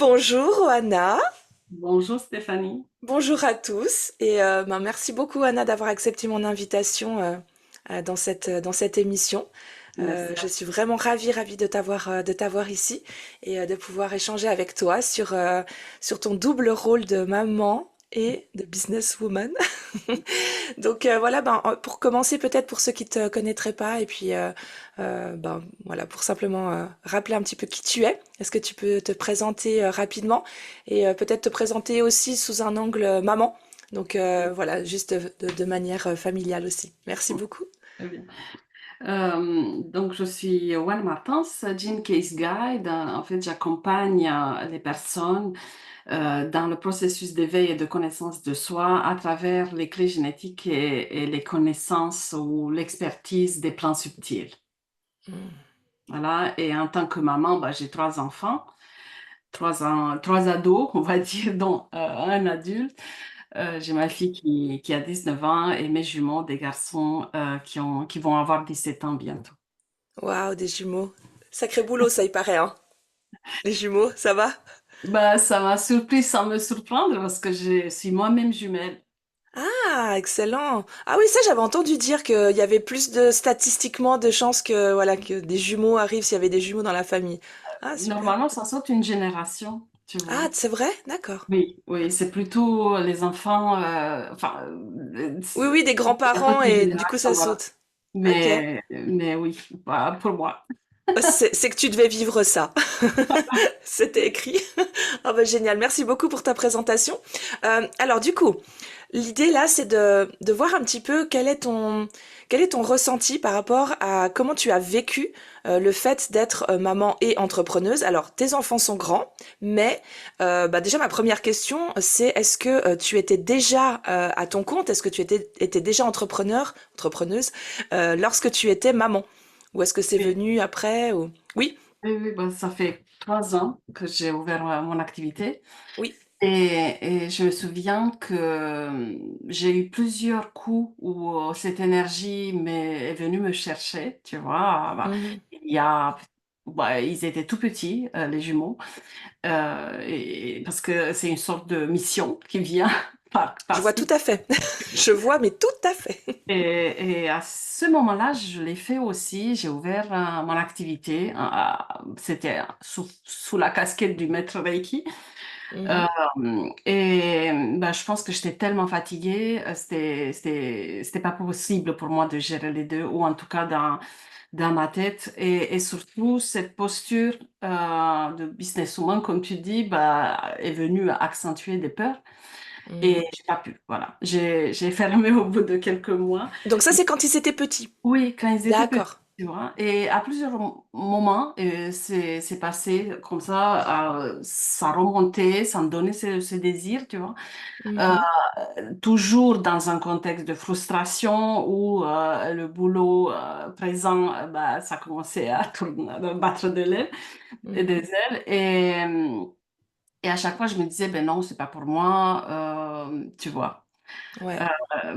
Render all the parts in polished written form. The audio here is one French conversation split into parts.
Bonjour Anna, Bonjour Stéphanie. bonjour à tous et merci beaucoup Anna d'avoir accepté mon invitation dans cette émission. Merci Je à suis vraiment ravie de t'avoir ici et de pouvoir échanger avec toi sur ton double rôle de maman et de businesswoman. Donc voilà, pour commencer peut-être pour ceux qui te connaîtraient pas et puis voilà pour simplement rappeler un petit peu qui tu es. Est-ce que tu peux te présenter rapidement et peut-être te présenter aussi sous un angle maman. Donc voilà, juste de manière familiale aussi. Merci vous. beaucoup. Très bien. Donc, je suis Wan Martens, Gene Case Guide. En fait, j'accompagne les personnes dans le processus d'éveil et de connaissance de soi à travers les clés génétiques et les connaissances ou l'expertise des plans subtils. Mm. Voilà. Et en tant que maman, bah, j'ai trois enfants, trois ados, on va dire, dont un adulte. J'ai ma fille qui a 19 ans et mes jumeaux, des garçons qui vont avoir 17 ans bientôt. Waouh, des jumeaux. Sacré boulot, ça y paraît, hein. Les jumeaux, ça va? Bah, ça m'a surpris sans me surprendre parce que je suis moi-même jumelle. Ah, excellent. Ah oui, ça j'avais entendu dire qu'il y avait plus de statistiquement de chances que voilà que des jumeaux arrivent s'il y avait des jumeaux dans la famille. Ah, super. Normalement, ça saute une génération, tu Ah, vois. c'est vrai? D'accord. Oui, oui, c'est plutôt les enfants, Oui, oui, des ça saute grands-parents une et du coup génération, ça voilà. saute. Ok. Mais oui, bah, pour moi. C'est que tu devais vivre ça. C'était écrit. Ah bah génial. Merci beaucoup pour ta présentation. Alors du coup, l'idée là, c'est de voir un petit peu quel est ton ressenti par rapport à comment tu as vécu le fait d'être maman et entrepreneuse. Alors, tes enfants sont grands, mais déjà ma première question, c'est est-ce que tu étais déjà à ton compte? Est-ce que étais déjà entrepreneuse, lorsque tu étais maman? Ou est-ce que c'est Oui, venu après ou... Oui, oui, oui, bah, ça fait 3 ans que j'ai ouvert mon activité. oui. Et je me souviens que j'ai eu plusieurs coups où cette énergie est venue me chercher, tu vois. Bah, Mhm. il y a, ils étaient tout petits, les jumeaux, parce que c'est une sorte de mission qui vient Je par vois tout à fait. Je vois, mais tout à fait. et à ce moment-là, je l'ai fait aussi. J'ai ouvert mon activité. C'était sous la casquette du maître Reiki. Euh, Mhm. et ben, je pense que j'étais tellement fatiguée, c'était pas possible pour moi de gérer les deux, ou en tout cas dans ma tête. Et surtout, cette posture de businesswoman, comme tu dis, bah, est venue accentuer des peurs. Mhm. Et j'ai pas pu, voilà. J'ai fermé au bout de quelques mois. Donc ça, c'est quand ils étaient petits. Oui, quand ils étaient petits, D'accord. tu vois. Et à plusieurs moments, c'est passé comme ça, ça remontait, ça me donnait ce désir, tu vois. Euh, Mhm. Toujours dans un contexte de frustration où le boulot présent, bah, ça commençait à tourner, à battre de l'aile et des Mhm. ailes. Et à chaque fois, je me disais, ben non, c'est pas pour moi, tu vois. Ouais,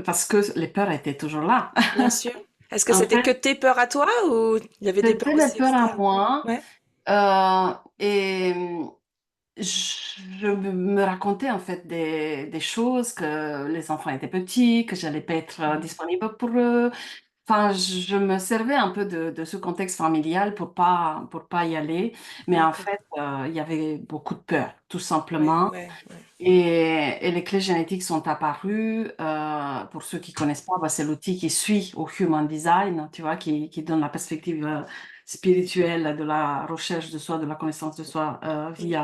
Parce que les peurs étaient toujours là. bien sûr. Est-ce que En c'était fait, que tes peurs à toi ou il y avait des peurs c'était mes aussi peurs à externes? moi. Ouais. Et je me racontais en fait des choses, que les enfants étaient petits, que j'allais pas être Mhm. disponible pour eux. Enfin, je me servais un peu de ce contexte familial pour pas y aller. Mais en D'accord. fait, il y avait beaucoup de peur, tout Ouais, simplement. ouais, ouais. Et les clés génétiques sont apparues. Pour ceux qui connaissent pas, bah, c'est l'outil qui suit au Human Design, tu vois, qui donne la perspective spirituelle de la recherche de soi, de la connaissance de soi Oui.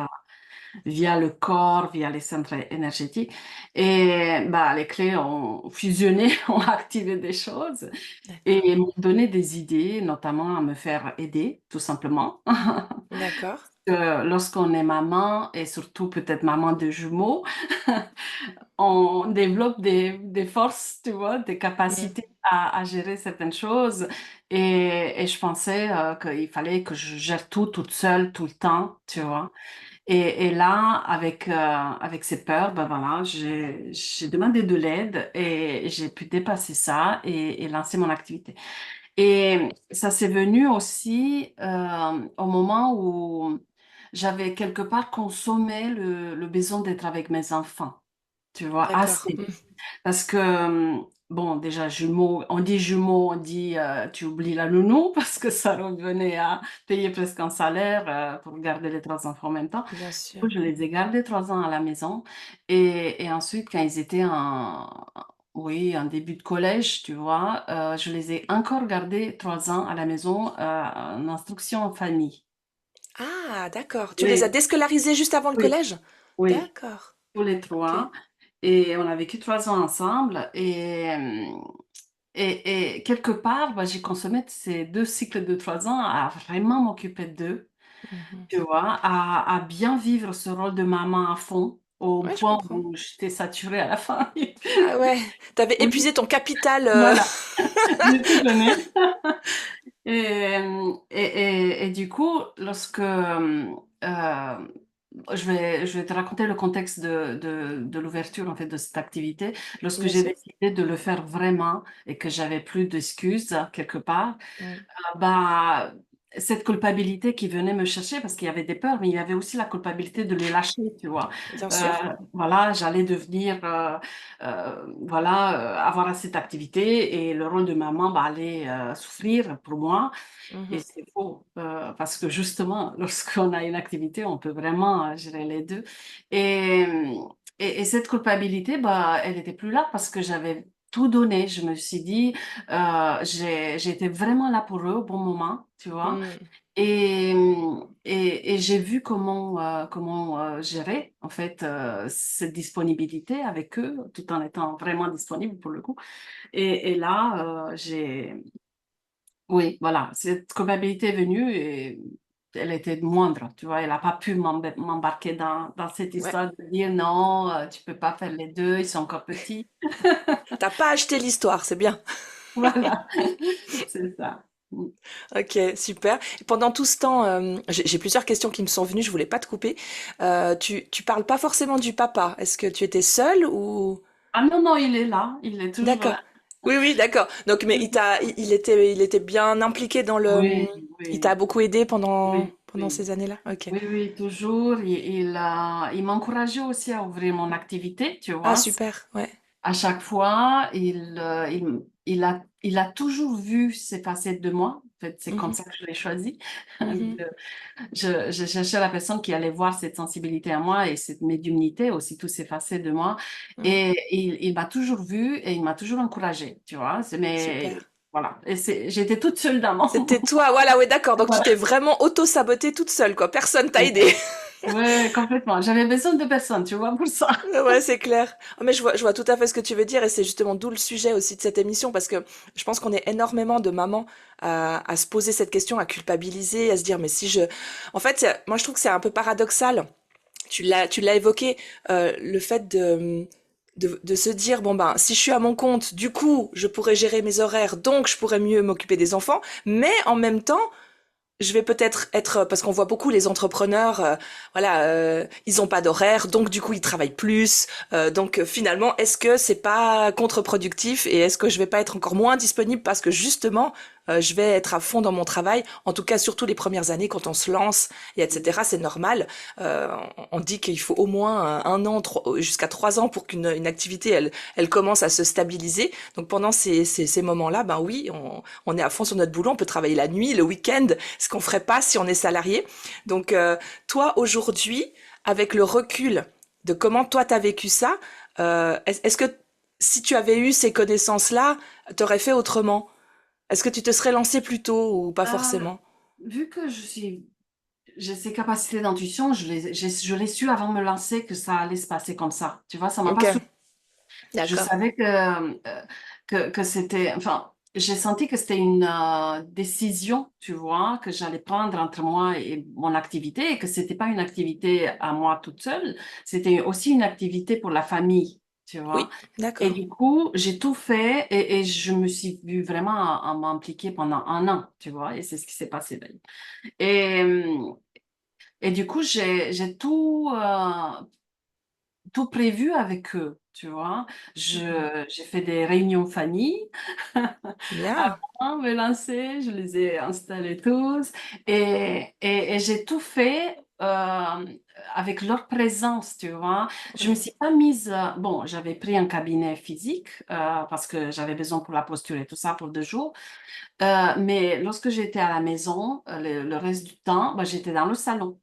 via le corps, via les centres énergétiques. Et bah, les clés ont fusionné, ont activé des choses D'accord. et m'ont donné des idées, notamment à me faire aider, tout simplement. D'accord. Lorsqu'on est maman, et surtout peut-être maman de jumeaux, on développe des forces, tu vois, des Mhm. capacités à gérer certaines choses. Et je pensais qu'il fallait que je gère tout toute seule, tout le temps, tu vois. Et là, avec ces peurs, ben voilà, j'ai demandé de l'aide et j'ai pu dépasser ça et lancer mon activité. Et ça s'est venu aussi au moment où j'avais quelque part consommé le besoin d'être avec mes enfants, tu vois, D'accord. assez. Parce que, bon, déjà, jumeaux, on dit tu oublies la nounou, parce que ça revenait à payer presque un salaire pour garder les trois enfants en même temps. Bien Du sûr. coup, je les ai gardés 3 ans à la maison. Et ensuite, quand ils étaient oui, en début de collège, tu vois, je les ai encore gardés 3 ans à la maison en instruction en famille. Ah, d'accord. Tu les as Oui, déscolarisés juste avant le oui, collège? oui, D'accord. tous les Ok. trois. Et on a vécu 3 ans ensemble. Et quelque part, bah, j'ai consommé ces 2 cycles de 3 ans à vraiment m'occuper d'eux, Mhm. tu vois? À bien vivre ce rôle de maman à fond, au Ouais, je point comprends. où j'étais saturée à la fin. Ah ouais. T'avais Oui, épuisé ton capital. voilà, j'ai tout donné. Et du coup, lorsque, je vais te raconter le contexte de l'ouverture, en fait, de cette activité. Lorsque Bien j'ai sûr. décidé de le faire vraiment et que j'avais plus d'excuses quelque part, Mm. bah, cette culpabilité qui venait me chercher parce qu'il y avait des peurs, mais il y avait aussi la culpabilité de les lâcher, tu vois? Bien Heu, sûr. voilà, j'allais devenir, voilà, avoir cette activité et le rôle de maman, bah, allait, souffrir pour moi et Mhm. c'est faux, parce que justement, lorsqu'on a une activité, on peut vraiment, gérer les 2 et et cette culpabilité, bah, elle était plus là parce que j'avais tout donné. Je me suis dit, j'ai été vraiment là pour eux au bon moment, tu vois? Mm. Et j'ai vu comment, gérer en fait, cette disponibilité avec eux, tout en étant vraiment disponible pour le coup et là, j'ai oui, voilà, cette culpabilité est venue et elle était moindre, tu vois? Elle a pas pu m'embarquer dans cette Ouais. histoire de dire: «Non, tu peux pas faire les 2, ils sont encore petits». T'as pas acheté l'histoire, c'est bien. Voilà, c'est ça. Mmh. Ok, super. Et pendant tout ce temps, j'ai plusieurs questions qui me sont venues, je voulais pas te couper. Tu parles pas forcément du papa. Est-ce que tu étais seule ou... Ah non, non, il est là, il est toujours D'accord. là. Oui, oui, d'accord. Donc, mais il était bien impliqué dans le, Oui, il t'a oui, beaucoup aidé oui, pendant oui. ces années-là? Ok. Oui, oui, toujours. Il m'encourageait aussi à ouvrir mon activité, tu Ah, vois? super. Ouais. À chaque fois, il a toujours vu ces facettes de moi. En fait, c'est comme Mhm, ça que je l'ai choisi. mhm, Je cherchais la personne qui allait voir cette sensibilité à moi et cette médiumnité, aussi tous ces facettes de moi. mhm. Et il m'a toujours vu et il m'a toujours encouragée, tu vois? Super. Mais voilà. Et j'étais toute seule dans mon. C'était toi, voilà, ouais, d'accord. Donc, tu Voilà. t'es vraiment auto-sabotée toute seule, quoi. Personne t'a Ouais, aidé. ouais, complètement. J'avais besoin de personne, tu vois, pour ça. Ouais, c'est clair. Ah, mais je vois tout à fait ce que tu veux dire et c'est justement d'où le sujet aussi de cette émission parce que je pense qu'on est énormément de mamans à se poser cette question, à culpabiliser, à se dire mais si je... En fait, moi je trouve que c'est un peu paradoxal. Tu l'as évoqué, le fait de se dire bon ben si je suis à mon compte, du coup je pourrais gérer mes horaires, donc je pourrais mieux m'occuper des enfants, mais en même temps je vais peut-être être parce qu'on voit beaucoup les entrepreneurs, voilà, ils ont pas d'horaire, donc du coup ils travaillent plus. Donc finalement, est-ce que c'est pas contre-productif et est-ce que je vais pas être encore moins disponible parce que justement je vais être à fond dans mon travail. En tout cas, surtout les premières années quand on se lance et etc. C'est normal. On dit qu'il faut au moins un an, jusqu'à 3 ans pour qu'une une activité elle commence à se stabiliser. Donc pendant ces moments-là, ben oui, on est à fond sur notre boulot. On peut travailler la nuit, le week-end, ce qu'on ferait pas si on est salarié. Donc toi aujourd'hui, avec le recul de comment toi t'as vécu ça, est-ce que si tu avais eu ces connaissances-là, t'aurais fait autrement? Est-ce que tu te serais lancé plus tôt ou pas Ah, forcément? vu que j'ai ces capacités d'intuition, je l'ai su avant de me lancer que ça allait se passer comme ça. Tu vois, ça m'a pas Ok, sou je d'accord. savais que c'était enfin, j'ai senti que c'était une, décision, tu vois, que j'allais prendre entre moi et mon activité et que c'était pas une activité à moi toute seule, c'était aussi une activité pour la famille, tu vois? Oui, Et d'accord. du coup, j'ai tout fait et je me suis vue vraiment à m'impliquer pendant 1 an, tu vois? Et c'est ce qui s'est passé d'ailleurs. Et et du coup, j'ai tout prévu avec eux, tu vois? Mhm. J'ai fait des réunions famille Bien. avant de me lancer, je les ai installés tous et j'ai tout fait, avec leur présence, tu vois. Je me Oui. suis pas mise, bon, j'avais pris un cabinet physique parce que j'avais besoin pour la posture et tout ça pour 2 jours. Mais lorsque j'étais à la maison, le reste du temps, bah, j'étais dans le salon.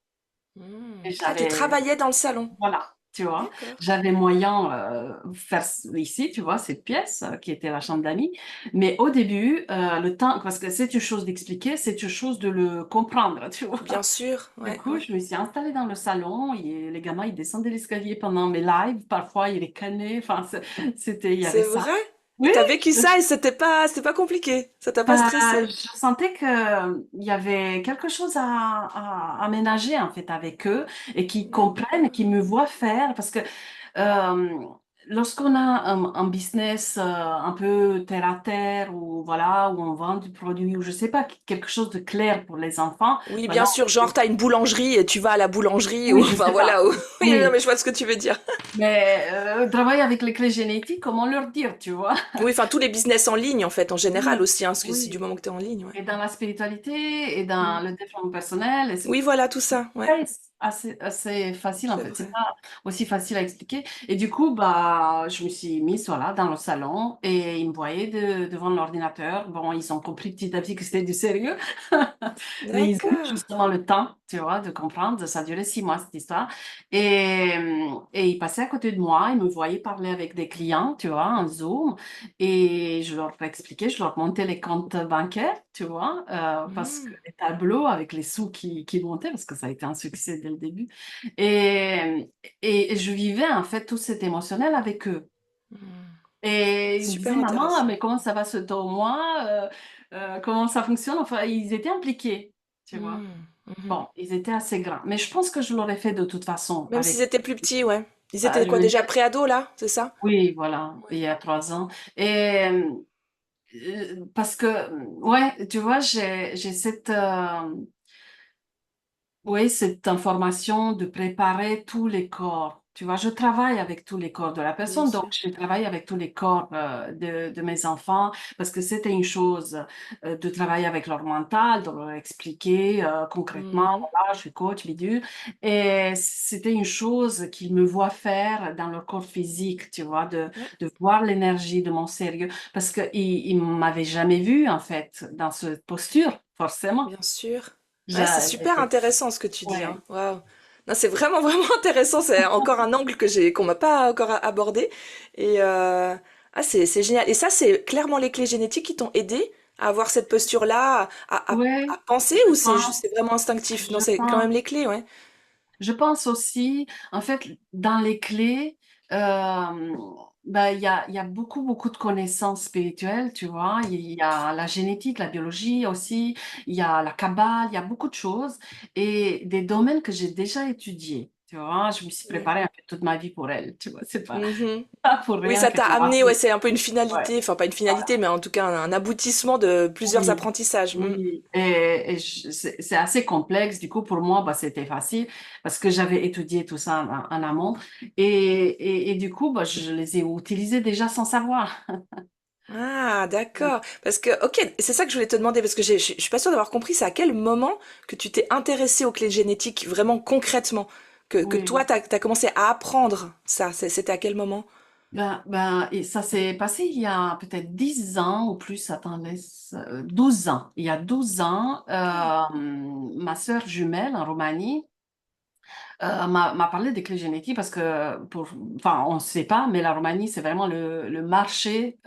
Et Ah, tu j'avais travaillais dans le salon. voilà, tu vois? D'accord. J'avais moyen, faire ici, tu vois, cette pièce, qui était la chambre d'amis. Mais au début, le temps parce que c'est une chose d'expliquer, c'est une chose de le comprendre, tu vois? Bien sûr, Du ouais, coup, ouais. je me suis installée dans le salon et les gamins, ils descendaient l'escalier pendant mes lives. Parfois, ils les cannaient. Enfin, c'était il y avait C'est ça. vrai? Et Oui, t'as vécu ça et c'était pas compliqué. Ça t'a pas bah, stressé. je sentais que il y avait quelque chose à aménager en fait avec eux et qu'ils comprennent et D'accord. qu'ils me voient faire parce que euh, lorsqu'on a un business un peu terre à terre ou voilà où on vend du produit ou je sais pas quelque chose de clair pour les enfants, Oui, bah là, bien sûr, genre t'as une boulangerie et tu vas à la boulangerie ou oui, je enfin sais pas. voilà. Oui, non, Oui, mais je vois ce que tu veux dire. mais travailler avec les clés génétiques, comment leur dire, tu vois? Oui, enfin tous les business en ligne en fait, en général Oui, aussi, hein, parce que c'est du oui. moment que t'es en ligne, ouais. Et dans la spiritualité et dans Mm. le développement personnel. Et c'est Oui, voilà, tout ça, ouais, ouais, c'est assez facile en c'est fait, c'est vrai. pas aussi facile à expliquer et du coup, bah, je me suis mise, voilà, dans le salon et ils me voyaient devant l'ordinateur. Bon, ils ont compris petit à petit que c'était du sérieux, mais ils ont eu D'accord. justement le temps, tu vois, de comprendre. Ça a duré 6 mois cette histoire et ils passaient à côté de moi, ils me voyaient parler avec des clients, tu vois, en Zoom et je leur expliquais, je leur montais les comptes bancaires, tu vois, parce que Mm. les tableaux avec les sous qui montaient, parce que ça a été un succès dès le début. Et, et je vivais en fait tout cet émotionnel avec eux. Mm. Et ils me Super disaient, maman, intéressant. mais comment ça va ce mois? Comment ça fonctionne? Enfin, ils étaient impliqués, tu vois. Mm. Mhm. Bon, ils étaient assez grands. Mais je pense que je l'aurais fait de toute façon Même s'ils avec. étaient plus petits, ouais. Ils Bah, étaient je quoi veux déjà dire, pré-ados là, c'est ça? oui, voilà, il Ouais. y a 3 ans. Et parce que, ouais, tu vois, j'ai cette, oui, cette information de préparer tous les corps. Tu vois, je travaille avec tous les corps de la Bien personne, donc sûr. je travaille avec tous les corps de mes enfants parce que c'était une chose de travailler avec leur mental, de leur expliquer concrètement, Mhm. voilà, je suis coach, bidule, et c'était une chose qu'ils me voient faire dans leur corps physique, tu vois, Ouais, de voir l'énergie de mon sérieux, parce qu'ils ne m'avaient jamais vu en fait dans cette posture, forcément. bien sûr. Ouais, c'est super J'étais intéressant ce que tu dis, hein. ouais. Waouh. Non, c'est vraiment, vraiment intéressant. C'est encore un angle qu'on m'a pas encore abordé. Et ah, c'est génial. Et ça, c'est clairement les clés génétiques qui t'ont aidé à avoir cette posture-là, à Ouais, penser, je ou pense, c'est vraiment instinctif? Non, je c'est quand même pense, les clés, ouais. je pense aussi, en fait, dans les clés, euh, bah, il y a beaucoup, beaucoup de connaissances spirituelles, tu vois. Il y a la génétique, la biologie aussi, il y a la Kabbale, il y a beaucoup de choses et des domaines que j'ai déjà étudiés. Tu vois, je me suis Oui. préparée un peu toute ma vie pour elle, tu vois, c'est Mhm. pas pour Oui, rien ça que t'a tu m'as amené, ouais, appelé. c'est un peu une Ouais, finalité, enfin pas une finalité, voilà. mais en tout cas un aboutissement de plusieurs Oui. apprentissages. Mm. Oui, et c'est assez complexe. Du coup, pour moi, bah, c'était facile parce que j'avais étudié tout ça en amont. Et du coup, bah, je les ai utilisés déjà sans savoir. Ah, d'accord. Parce que, ok, c'est ça que je voulais te demander, parce que je suis pas sûre d'avoir compris, c'est à quel moment que tu t'es intéressé aux clés génétiques, vraiment concrètement, que toi, Oui. t'as commencé à apprendre ça. C'était à quel moment? Et ça s'est passé il y a peut-être 10 ans ou plus. Attends, 12 ans. Il y a 12 ans, Ok. ma sœur jumelle en Roumanie, m'a parlé des clés génétiques parce que, enfin, on ne sait pas, mais la Roumanie, c'est vraiment le marché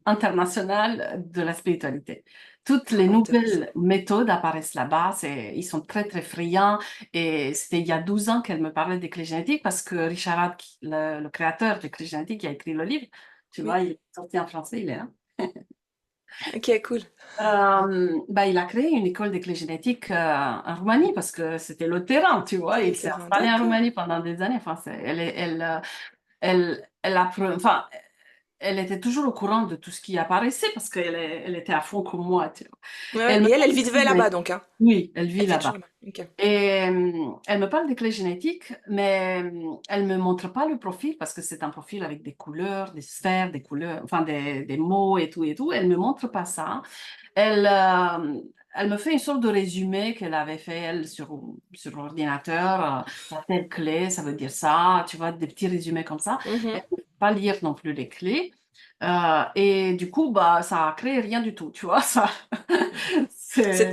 international de la spiritualité. Toutes les Trop intéressant. nouvelles méthodes apparaissent là-bas, ils sont très, très friands. Et c'était il y a 12 ans qu'elle me parlait des clés génétiques parce que Richard Hart, le créateur des clés génétiques, qui a écrit le livre, tu vois, Oui. il est sorti en français, il est là. Ok, cool. Bah, il a créé une école d'école génétique en Roumanie parce que c'était le terrain, tu vois. C'est le Il s'est terrain. installé en D'accord. Roumanie pendant des années. Enfin, enfin, elle était toujours au courant de tout ce qui apparaissait parce elle était à fond comme moi, tu vois. Ouais, Elle ouais. me Et elle parle des vivait clés là-bas, génétiques. donc, hein. Oui, elle vit Elle vit là-bas. toujours là-bas. Ok. Et elle me parle des clés génétiques, mais elle me montre pas le profil parce que c'est un profil avec des couleurs, des sphères, des couleurs, enfin des mots et tout et tout. Elle me montre pas ça. Elle, elle me fait une sorte de résumé qu'elle avait fait, elle, sur l'ordinateur. La telle clé, ça veut dire ça, tu vois, des petits résumés comme ça. Elle Mhm. ne peut pas lire non plus les clés. Et du coup, bah, ça a créé rien du tout, tu vois, ça.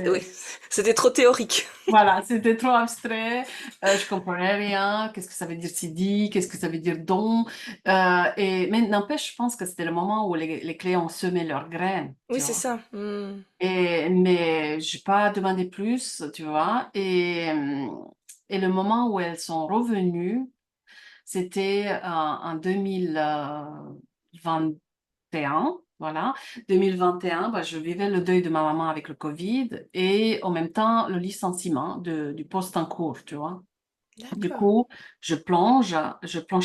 Oui, C'est, c'était trop théorique. voilà, c'était trop abstrait, je comprenais rien, qu'est-ce que ça veut dire CD, qu'est-ce que ça veut dire don, mais n'empêche, je pense que c'était le moment où les clés ont semé leurs graines, Oui, tu c'est vois. ça. Hmm. Mais j'ai pas demandé plus, tu vois. Et le moment où elles sont revenues, c'était en 2021, voilà. 2021, bah, je vivais le deuil de ma maman avec le Covid et en même temps le licenciement du poste en cours, tu vois. Du D'accord. coup, je plonge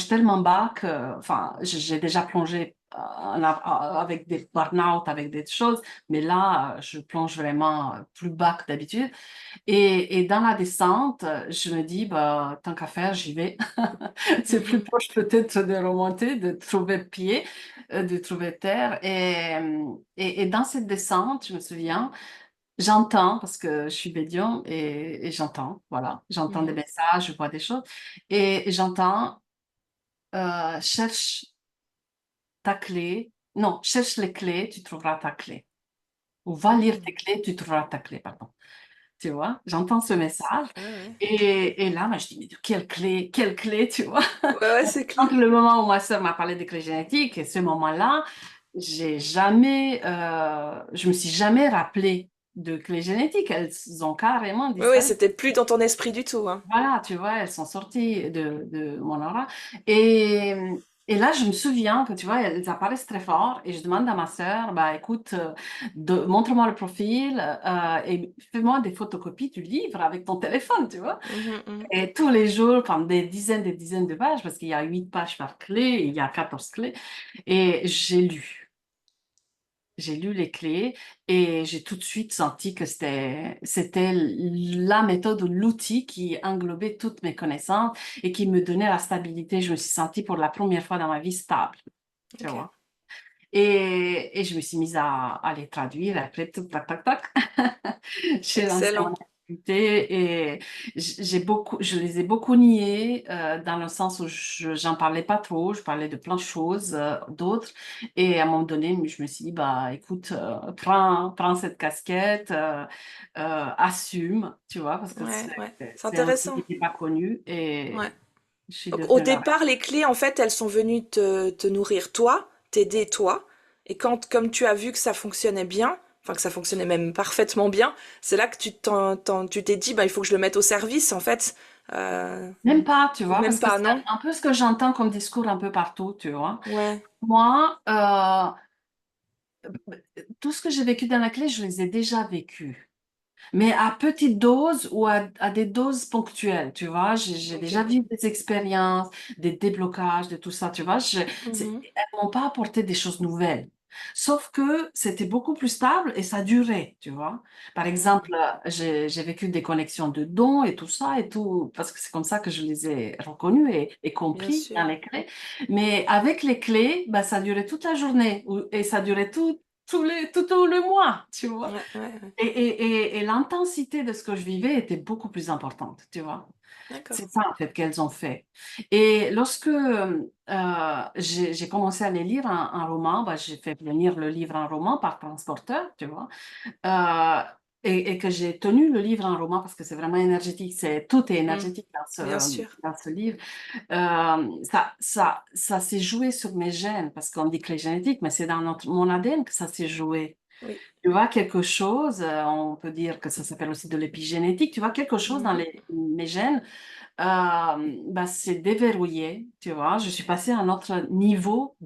tellement bas que, enfin, j'ai déjà plongé avec des burn-out, avec des choses, mais là, je plonge vraiment plus bas que d'habitude. Et dans la descente, je me dis, bah, tant qu'à faire, j'y vais. C'est plus Mhm. proche peut-être de remonter, de trouver pied, de trouver terre. Et dans cette descente, je me souviens, j'entends, parce que je suis médium et j'entends, voilà, j'entends des Mhm. messages, je vois des choses, et j'entends, cherche ta clé, non, cherche les clés, tu trouveras ta clé. Ou va lire tes Mhm. clés, tu trouveras ta clé, pardon. Tu vois, j'entends ce message, Ouais, ouais. et là, moi, je dis, mais de quelle clé, tu vois? Ouais, ouais, c'est clair. Entre le moment où ma sœur m'a parlé des clés génétiques et ce moment-là, je me suis jamais rappelé de clés génétiques. Elles ont carrément Oui, oui, disparu. c'était plus dans ton esprit du tout, hein. Voilà, tu vois, elles sont sorties de mon aura. Et, et là, je me souviens que, tu vois, elles apparaissent très fort et je demande à ma sœur, bah, écoute, montre-moi le profil et fais-moi des photocopies du livre avec ton téléphone, tu vois. Mhm, mhm. Et tous les jours, enfin, des dizaines de pages, parce qu'il y a 8 pages par clé, et il y a 14 clés. Et j'ai lu. J'ai lu les clés et j'ai tout de suite senti que c'était la méthode ou l'outil qui englobait toutes mes connaissances et qui me donnait la stabilité. Je me suis sentie pour la première fois dans ma vie stable, tu Ok. vois. Et je me suis mise à les traduire. Après, tout, tac, tac, tac. J'ai lancé mon Excellent. activité et je les ai beaucoup niés dans le sens où j'en parlais pas trop. Je parlais de plein de choses, d'autres. Et à un moment donné, je me suis dit, bah, écoute, prends cette casquette, assume, tu vois, parce que Ouais, ouais. C'est c'est un outil qui intéressant. n'était pas connu et Ouais. je suis Donc, au devenue là. départ, les clés, en fait, elles sont venues te nourrir toi, t'aider toi. Et quand, comme tu as vu que ça fonctionnait bien, enfin que ça fonctionnait même parfaitement bien, c'est là que tu t'es dit, bah, il faut que je le mette au service, en fait. Euh, Même pas, tu ou vois, même parce que pas, c'est non? un peu ce que j'entends comme discours un peu partout, tu vois. Ouais. Moi, tout ce que j'ai vécu dans la clé, je les ai déjà vécus. Mais à petite dose ou à des doses ponctuelles, tu vois. J'ai Ok. déjà vu des expériences, des déblocages, de tout ça, tu vois. Mhm. Elles m'ont pas apporté des choses nouvelles. Sauf que c'était beaucoup plus stable et ça durait, tu vois. Par exemple, j'ai vécu des connexions de dons et tout ça et tout, parce que c'est comme ça que je les ai reconnus et Bien compris dans sûr. les clés. Mais avec les clés, bah, ça durait toute la journée et ça durait tout le mois, tu vois. Ouais, ouais, ouais. Et l'intensité de ce que je vivais était beaucoup plus importante, tu vois. D'accord. C'est ça, en fait, qu'elles ont fait. Et lorsque j'ai commencé à les lire en roman, bah, j'ai fait venir le livre en roman par transporteur, tu vois. Euh, et que j'ai tenu le livre en roman parce que c'est vraiment énergétique, tout est Mm. énergétique Bien sûr. dans ce livre. Ça s'est joué sur mes gènes, parce qu'on dit que les génétiques, mais c'est dans mon ADN que ça s'est joué. Oui. Tu vois quelque chose, on peut dire que ça s'appelle aussi de l'épigénétique, tu vois quelque chose dans Mhm. mes gènes, bah, c'est déverrouillé, tu vois. Je suis passée à un autre niveau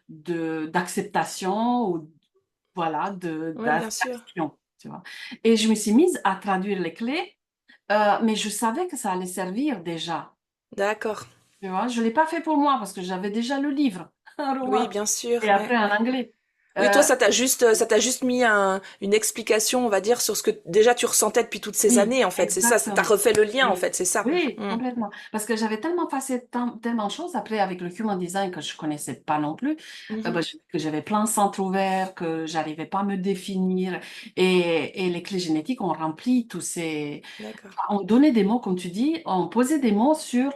d'acceptation ou voilà, Ouais, bien sûr. d'action, tu vois. Et je me suis mise à traduire les clés, mais je savais que ça allait servir déjà, D'accord. tu vois. Je ne l'ai pas fait pour moi parce que j'avais déjà le livre, un Oui, roman, bien sûr. et Ouais, après en ouais. anglais. Oui, toi, ça t'a juste mis une explication, on va dire, sur ce que déjà tu ressentais depuis toutes ces Oui, années, en fait. C'est ça, t'as exactement. refait le lien, en Oui, fait, c'est ça. oui, Mm. complètement. Parce que j'avais tellement passé tellement de choses après avec le human design que je connaissais pas non plus, Mhm. que j'avais plein de centres ouverts, que j'arrivais pas à me définir. Et les clés génétiques ont rempli tous ces... D'accord. On donnait des mots, comme tu dis, on posait des mots sur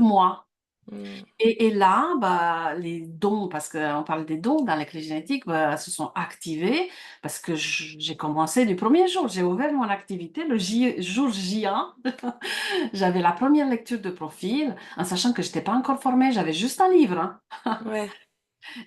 moi. Mm. Et là, bah, les dons, parce qu'on parle des dons dans les clés génétiques, bah, se sont activés parce que j'ai commencé du premier jour. J'ai ouvert mon activité le jour J1. J'avais la première lecture de profil, en sachant que je n'étais pas encore formée, j'avais juste un livre, hein. Ouais.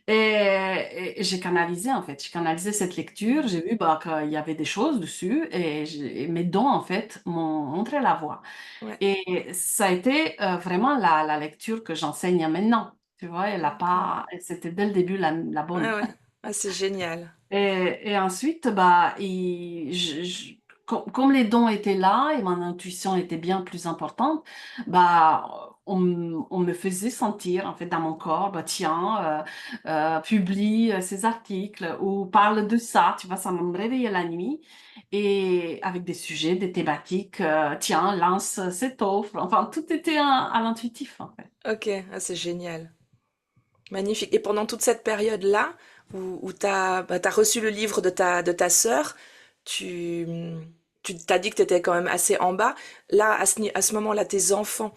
Et j'ai canalisé, en fait. J'ai canalisé cette lecture. Mm. J'ai vu bah, qu'il y avait des choses dessus et mes dons, en fait, m'ont montré la voie. Ouais. Et ça a été vraiment la lecture que j'enseigne maintenant. Tu vois, elle a D'accord. pas, c'était dès le début la Ouais, bonne. ouais. Ah, c'est génial. Et ensuite, bah, comme les dons étaient là et mon intuition était bien plus importante, bah, on me faisait sentir, en fait, dans mon corps, bah, tiens, publie ces articles ou parle de ça, tu vois, ça me réveillait la nuit et avec des sujets, des thématiques, tiens, lance cette offre, enfin, tout était à l'intuitif, en fait. Ok, ah, c'est génial. Magnifique. Et pendant toute cette période-là, où t'as reçu le livre de ta sœur, tu, tu t'as dit que t'étais quand même assez en bas. Là, à ce moment-là, tes enfants,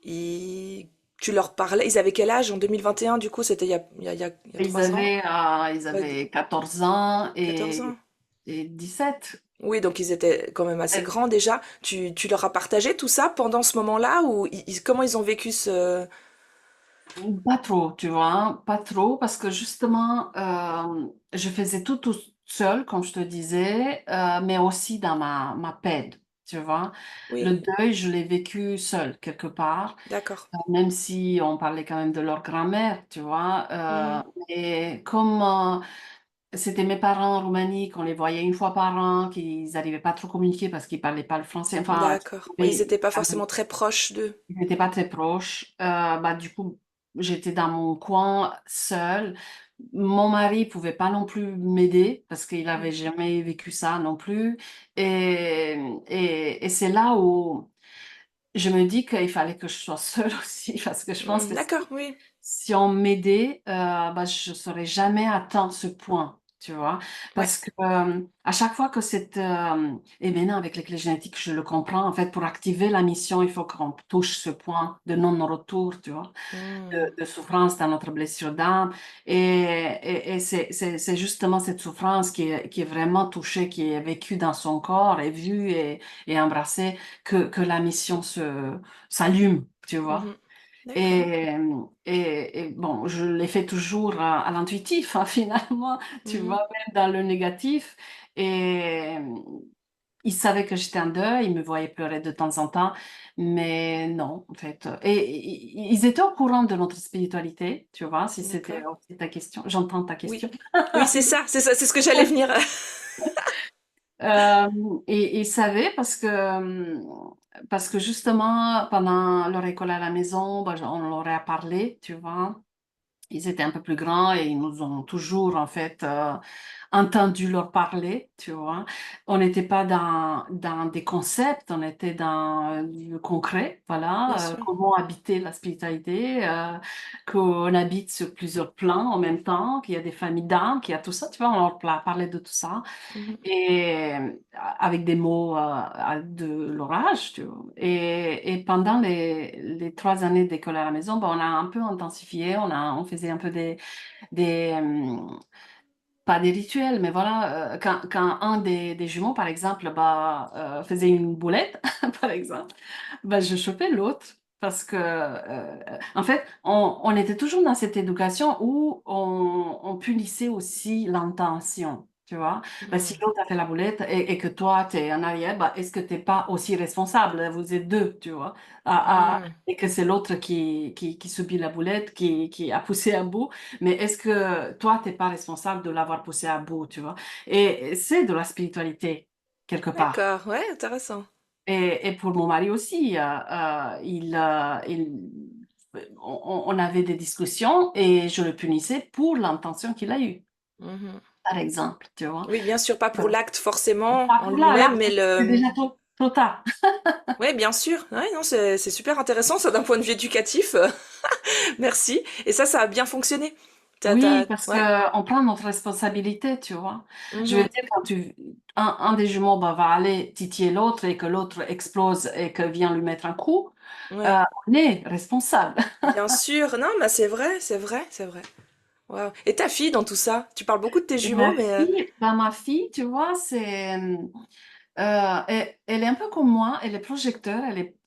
tu leur parlais, ils avaient quel âge en 2021, du coup, c'était il y a Ils 3 ans? avaient, ils Ouais, avaient 14 ans 14 ans. et 17. Oui, donc ils étaient quand même assez grands déjà. Tu leur as partagé tout ça pendant ce moment-là ou comment ils ont vécu ce... Pas trop, tu vois, hein, pas trop, parce que justement, je faisais tout seul, comme je te disais, mais aussi dans ma peine, tu vois. Le Oui, deuil, je l'ai vécu seul, quelque part, d'accord. même si on parlait quand même de leur grand-mère, tu vois. Mhm. Et comme c'était mes parents en Roumanie, qu'on les voyait une fois par an, qu'ils n'arrivaient pas trop à communiquer parce qu'ils parlaient pas le français, enfin, D'accord. Ouais, ils mais n'étaient pas forcément très proches d'eux. ils n'étaient pas très proches. Bah, du coup, j'étais dans mon coin seule. Mon mari pouvait pas non plus m'aider parce qu'il avait jamais vécu ça non plus. Et, et c'est là où je me dis qu'il fallait que je sois seule aussi parce que je pense que D'accord, oui. si on m'aidait, bah, je saurais jamais atteint ce point, tu vois? Ouais. Parce que, à chaque fois que et maintenant avec les clés génétiques, je le comprends, en fait, pour activer la mission, il faut qu'on touche ce point de non-retour, tu vois? Mm. De souffrance dans notre blessure d'âme et c'est justement cette souffrance qui est vraiment touchée, qui est vécue dans son corps et vue et embrassée que la mission s'allume, tu vois? Mhm. D'accord. Et, et bon, je l'ai fait toujours à l'intuitif, hein, finalement, tu Mhm. vois, même dans le négatif. Et ils savaient que j'étais en deuil, ils me voyaient pleurer de temps en temps, mais non, en fait. Et ils étaient au courant de notre spiritualité, tu vois, si c'était D'accord. aussi ta question. J'entends ta Oui. question. Oui, c'est ça, c'est ce que j'allais venir. Et ils savaient parce que justement, pendant leur école à la maison, ben, on leur a parlé, tu vois. Ils étaient un peu plus grands et ils nous ont toujours, en fait, entendu leur parler, tu vois. On n'était pas dans des concepts, on était dans du concret, Bien voilà, sûr. comment habiter la spiritualité, qu'on habite sur plusieurs plans en même temps, qu'il y a des familles d'âmes, qu'il y a tout ça, tu vois, on leur parlait de tout ça. Mhm. Et avec des mots de l'orage, tu vois. Et pendant les 3 années d'école à la maison, ben, on a un peu intensifié, on faisait un peu des pas des rituels, mais voilà, quand un des jumeaux, par exemple, bah, faisait une boulette, par exemple, bah, je chopais l'autre. Parce que, en fait, on était toujours dans cette éducation où on punissait aussi l'intention, tu vois. Bah, si Mm. l'autre a fait la boulette et que toi, tu es en arrière, bah, est-ce que tu n'es pas aussi responsable? Vous êtes deux, tu vois. Mm. Et que c'est l'autre qui subit la boulette, qui a poussé à bout. Mais est-ce que toi, t'es pas responsable de l'avoir poussé à bout, tu vois? Et c'est de la spiritualité, quelque part. D'accord, ouais, intéressant. Et pour mon mari aussi, on avait des discussions et je le punissais pour l'intention qu'il a eue. Mhm. par exemple, tu vois. Oui, bien sûr, pas Euh, pour l'acte forcément ah, en là, lui-même, mais c'est le... déjà trop tard. Oui, bien sûr. Ouais, non, c'est super intéressant ça d'un point de vue éducatif. Merci. Et ça a bien fonctionné. Oui, parce Ouais. que on prend notre responsabilité, tu vois. Je veux Mhm. dire, quand un des jumeaux bah, va aller titiller l'autre et que l'autre explose et que vient lui mettre un coup, Ouais. on est responsable. Bien sûr. Non, mais c'est vrai, c'est vrai, c'est vrai. Wow. Et ta fille dans tout ça? Tu parles beaucoup de tes Et jumeaux, mais... ma fille, tu vois, elle est un peu comme moi, elle est projecteur,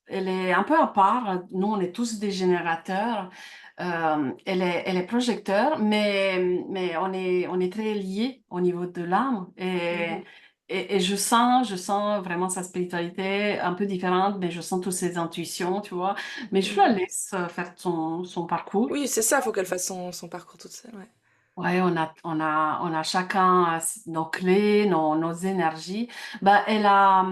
elle est un peu à part. Nous, on est tous des générateurs. Elle est projecteur, mais on est très liés au niveau de l'âme. Mhm. Et je sens vraiment sa spiritualité un peu différente, mais je sens toutes ses intuitions, tu vois. Mais je la Mhm. laisse faire son parcours. Oui, c'est ça, faut qu'elle fasse son parcours toute seule. Ouais. Ouais, on a chacun nos clés, nos énergies. Bah, elle a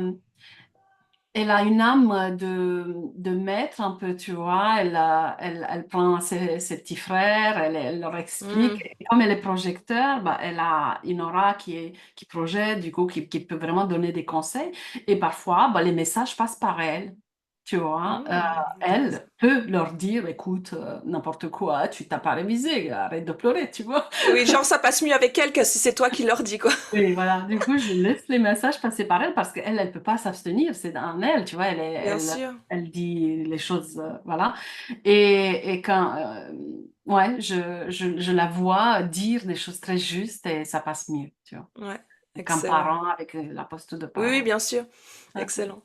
une âme de maître un peu, tu vois. Elle prend ses petits frères, elle leur explique. Mhm. Et comme elle est projecteur, bah, elle a une aura qui projette, du coup, qui peut vraiment donner des conseils. Et parfois, bah, les messages passent par elle, tu vois. Intéressant. Elle peut leur dire, écoute, n'importe quoi, tu t'as pas révisé, arrête de pleurer, tu vois. Oui, genre ça passe mieux avec elle que si c'est toi qui leur dis, quoi. Oui, voilà. Du coup, je laisse les messages passer par elle parce qu'elle, elle peut pas s'abstenir. C'est dans elle, tu vois. Bien sûr. Elle dit les choses, voilà. Et quand, ouais, je la vois dire des choses très justes et ça passe mieux, tu vois. Ouais. Comme Excellent. parent avec la poste de Oui, oui, parent. bien sûr. Ouais. Excellent.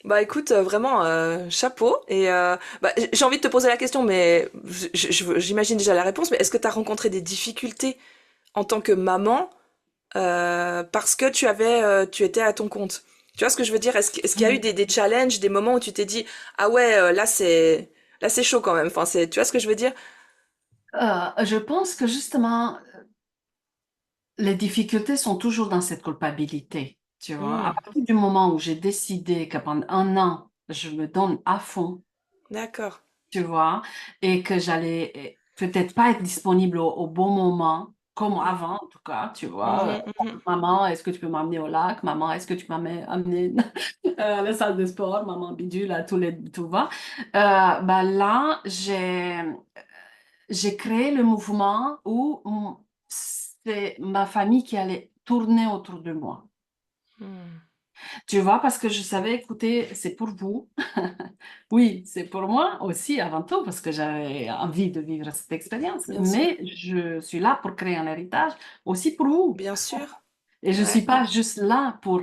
Bah écoute, vraiment, chapeau. Et bah, j'ai envie de te poser la question, mais j'imagine déjà la réponse, mais est-ce que tu as rencontré des difficultés en tant que maman parce que tu étais à ton compte? Tu vois ce que je veux dire? Est-ce qu'il y a eu Mhm. des challenges, des moments où tu t'es dit, ah ouais, là c'est chaud quand même. Enfin, tu vois ce que je veux dire? Je pense que justement, les difficultés sont toujours dans cette culpabilité, tu vois. À Hmm, partir du moment où j'ai décidé que pendant un an, je me donne à fond, d'accord. tu vois, et que j'allais peut-être pas être disponible au bon moment, comme Hmm. avant en tout cas, tu vois. Mhm, mhm. Maman, est-ce que tu peux m'amener au lac? Maman, est-ce que tu peux m'amener à la salle de sport? Maman, bidule, là, tout va. Bah là, j'ai créé le mouvement où c'est ma famille qui allait tourner autour de moi. Hmm. Tu vois, parce que je savais, écoutez, c'est pour vous. Oui, c'est pour moi aussi avant tout parce que j'avais envie de vivre cette expérience, Bien sûr. mais je suis là pour créer un héritage aussi pour vous. Bien sûr. Et je suis Ouais. pas juste là pour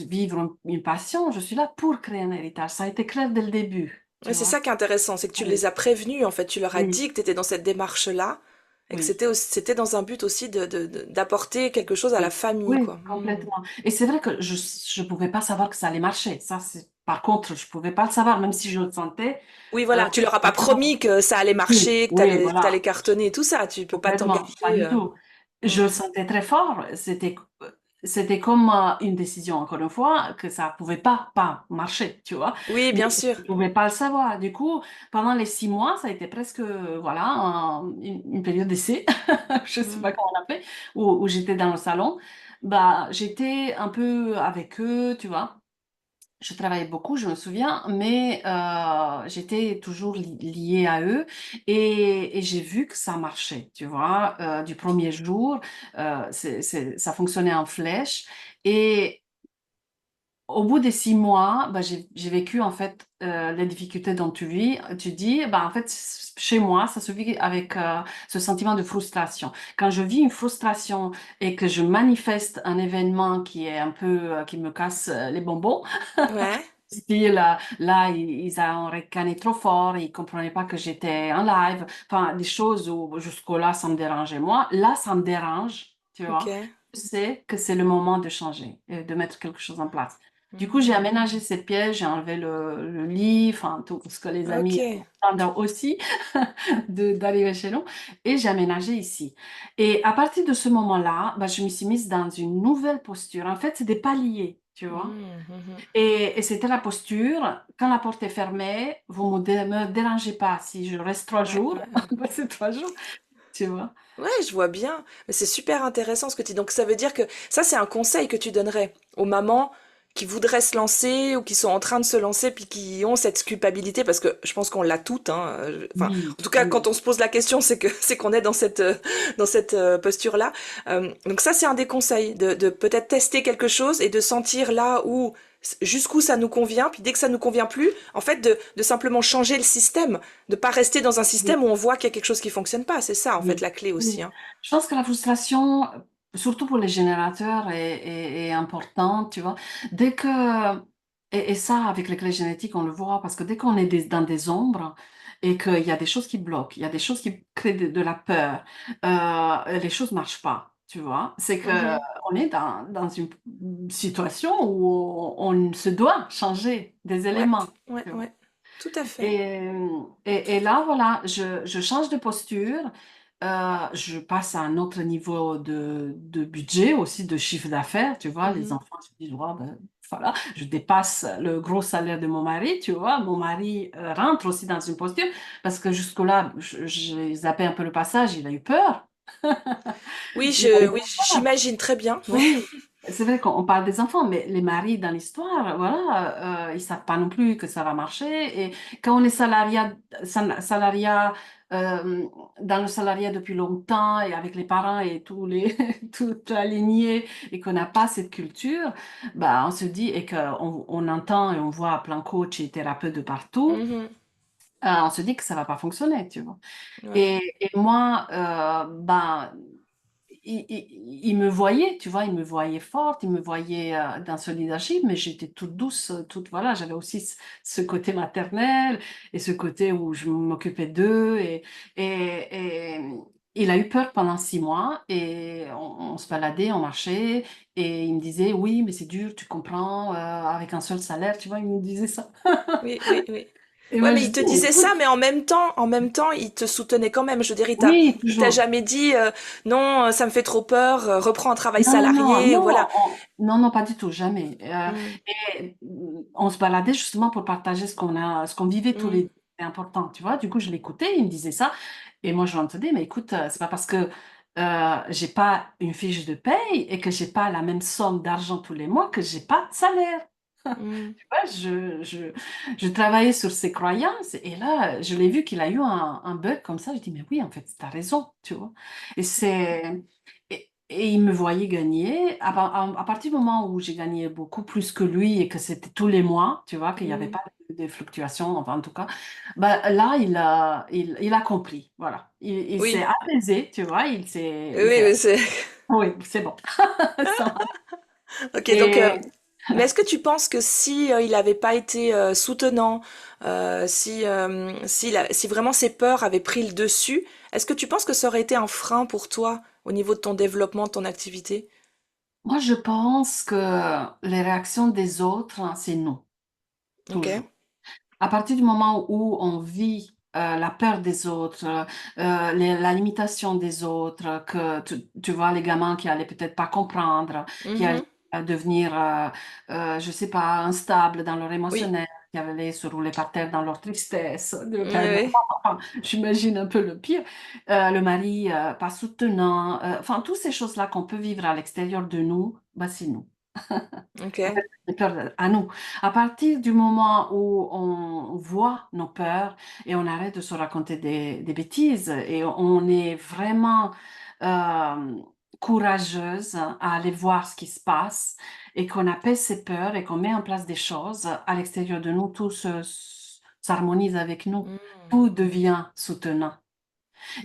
vivre une passion, je suis là pour créer un héritage. Ça a été clair dès le début, tu Ouais, c'est vois. ça qui est intéressant, c'est que tu Oui, les as prévenus, en fait, tu leur as oui, dit que tu étais dans cette démarche-là, et que oui. c'était dans un but aussi d'apporter quelque chose à la Oui, famille, oui, quoi. Hmm. complètement. Et c'est vrai que je pouvais pas savoir que ça allait marcher. Ça, c'est, par contre, je pouvais pas le savoir, même si je le sentais. Oui, Euh, voilà, tu leur as pas promis que ça allait oui, marcher, oui, que t'allais voilà, cartonner, tout ça, tu peux pas complètement, pas t'engager. du tout. Je le Hmm. sentais très fort. C'était comme une décision, encore une fois, que ça pouvait pas marcher, tu vois. Oui, Mais bien je sûr. ne pouvais pas le savoir. Du coup, pendant les 6 mois, ça a été presque, voilà, une période d'essai, je sais Hmm. pas comment on l'appelle, où j'étais dans le salon. Bah, j'étais un peu avec eux, tu vois. Je travaillais beaucoup, je me souviens, mais j'étais toujours liée à eux et j'ai vu que ça marchait, tu vois, du premier jour, ça fonctionnait en flèche et au bout des 6 mois, bah, j'ai vécu en fait les difficultés dont tu dis, bah, en fait chez moi, ça se vit avec ce sentiment de frustration. Quand je vis une frustration et que je manifeste un événement qui est un peu, qui me casse les bonbons, Ouais. style, là, ils ont ricané trop fort, ils comprenaient pas que j'étais en live. Enfin, des choses où jusqu'au-là, ça me dérangeait moi. Là, ça me dérange, tu Ok. vois. Je sais que c'est le moment de changer et de mettre quelque chose en place. Du coup, j'ai Hmm. aménagé cette pièce, j'ai enlevé le lit, enfin, tout ce que les amis Ok. attendent aussi d'arriver chez nous. Et j'ai aménagé ici. Et à partir de ce moment-là, bah, je me suis mise dans une nouvelle posture. En fait, c'est des paliers, tu vois. Hmm, mhm. Et c'était la posture. Quand la porte est fermée, vous me dérangez pas. Si je reste trois Ouais, jours, ouais, ouais. bah, c'est 3 jours. tu vois. Ouais, je vois bien. Mais c'est super intéressant ce que tu dis. Donc ça veut dire que ça, c'est un conseil que tu donnerais aux mamans qui voudraient se lancer ou qui sont en train de se lancer puis qui ont cette culpabilité parce que je pense qu'on l'a toutes, hein. Enfin, Oui, en tout cas, quand oui. on se pose la question, c'est que c'est qu'on est dans cette posture-là. Donc ça, c'est un des conseils de peut-être tester quelque chose et de sentir là où jusqu'où ça nous convient. Puis dès que ça nous convient plus, en fait, de simplement changer le système, de pas rester dans un Oui. système où on voit qu'il y a quelque chose qui fonctionne pas. C'est ça, en fait, Oui, la clé aussi, oui. hein. Je pense que la frustration, surtout pour les générateurs, est importante, tu vois. Dès que, et ça, avec les clés génétiques, on le voit, parce que dès qu'on est dans des ombres et qu'il y a des choses qui bloquent, il y a des choses qui créent de la peur, les choses marchent pas, tu vois. C'est que Mhm. on est dans une situation où on se doit changer des Ouais, éléments. ouais, Tu vois. ouais. Tout à fait. Et là, voilà, je change de posture, je passe à un autre niveau de budget, aussi de chiffre d'affaires, tu vois, les Mhm. enfants se disent, ouais, ben, voilà, je dépasse le gros salaire de mon mari, tu vois, mon mari rentre aussi dans une posture, parce que jusque-là, j'ai zappé un peu le passage, il a eu peur. Il a eu Oui, peur. j'imagine très bien. Ouais. Oui, c'est vrai qu'on parle des enfants, mais les maris dans l'histoire, voilà, ils savent pas non plus que ça va marcher. Et quand on est salariat euh, dans le salariat depuis longtemps et avec les parents et toute la lignée et qu'on n'a pas cette culture, bah, on se dit et qu'on entend et on voit plein de coachs et thérapeutes de partout, Mhm. on se dit que ça va pas fonctionner, tu vois. Ouais. Et moi, ben, il me voyait, tu vois, il me voyait forte, il me voyait dans ce leadership, mais j'étais toute douce, toute, voilà, j'avais aussi ce côté maternel et ce côté où je m'occupais d'eux et il a eu peur pendant 6 mois et on se baladait, on marchait et il me disait, oui, mais c'est dur, tu comprends, avec un seul salaire, tu vois, il me disait ça. Oui, oui, oui. Et Ouais, moi, mais je il te dis, disait ça, écoute, mais en même temps, il te soutenait quand même. Je veux dire, oui, il t'a toujours. jamais dit, non, ça me fait trop peur, reprends un travail Non, non, non, salarié, non, voilà. non, non, pas du tout, jamais. Mm, Et on se baladait justement pour partager ce qu'on vivait tous les mm, deux. C'est important, tu vois. Du coup, je l'écoutais, il me disait ça. Et moi, je l'entendais, mais écoute, c'est pas parce que j'ai pas une fiche de paye et que j'ai pas la même somme d'argent tous les mois que j'ai pas de salaire. mm. Tu vois, je travaillais sur ses croyances et là, je l'ai vu qu'il a eu un bug comme ça. Je dis, mais oui, en fait, tu as raison, tu vois. Et c'est... Et il me voyait gagner. À partir du moment où j'ai gagné beaucoup plus que lui et que c'était tous les mois, tu vois, qu'il n'y avait Mm. pas de fluctuations, enfin, en tout cas, bah, là, il a compris. Voilà. Il s'est Oui, apaisé, tu vois, il oui, s'est... oui, c'est. Oui, c'est bon. Ça. Ok, donc, Et mais est-ce que tu penses que si il n'avait pas été soutenant, si vraiment ses peurs avaient pris le dessus, est-ce que tu penses que ça aurait été un frein pour toi au niveau de ton développement, de ton activité? moi, je pense que les réactions des autres, hein, c'est non, Ok. toujours. À partir du moment où on vit la peur des autres, la limitation des autres, que tu vois les gamins qui allaient peut-être pas comprendre, qui allaient Mhm. devenir, je sais pas, instables dans leur Oui. émotionnel, qui allaient se rouler par terre dans leur tristesse, de Oui, perdre leur oui. enfant. Enfin, j'imagine un peu le pire. Le mari pas soutenant, enfin, toutes ces choses-là qu'on peut vivre à l'extérieur de nous, bah, c'est nous. Ok. En fait, les peurs à nous. À partir du moment où on voit nos peurs et on arrête de se raconter des bêtises et on est vraiment euh, courageuse à aller voir ce qui se passe et qu'on apaise ses peurs et qu'on met en place des choses à l'extérieur de nous, s'harmonise avec nous. Mm. Tout devient soutenant.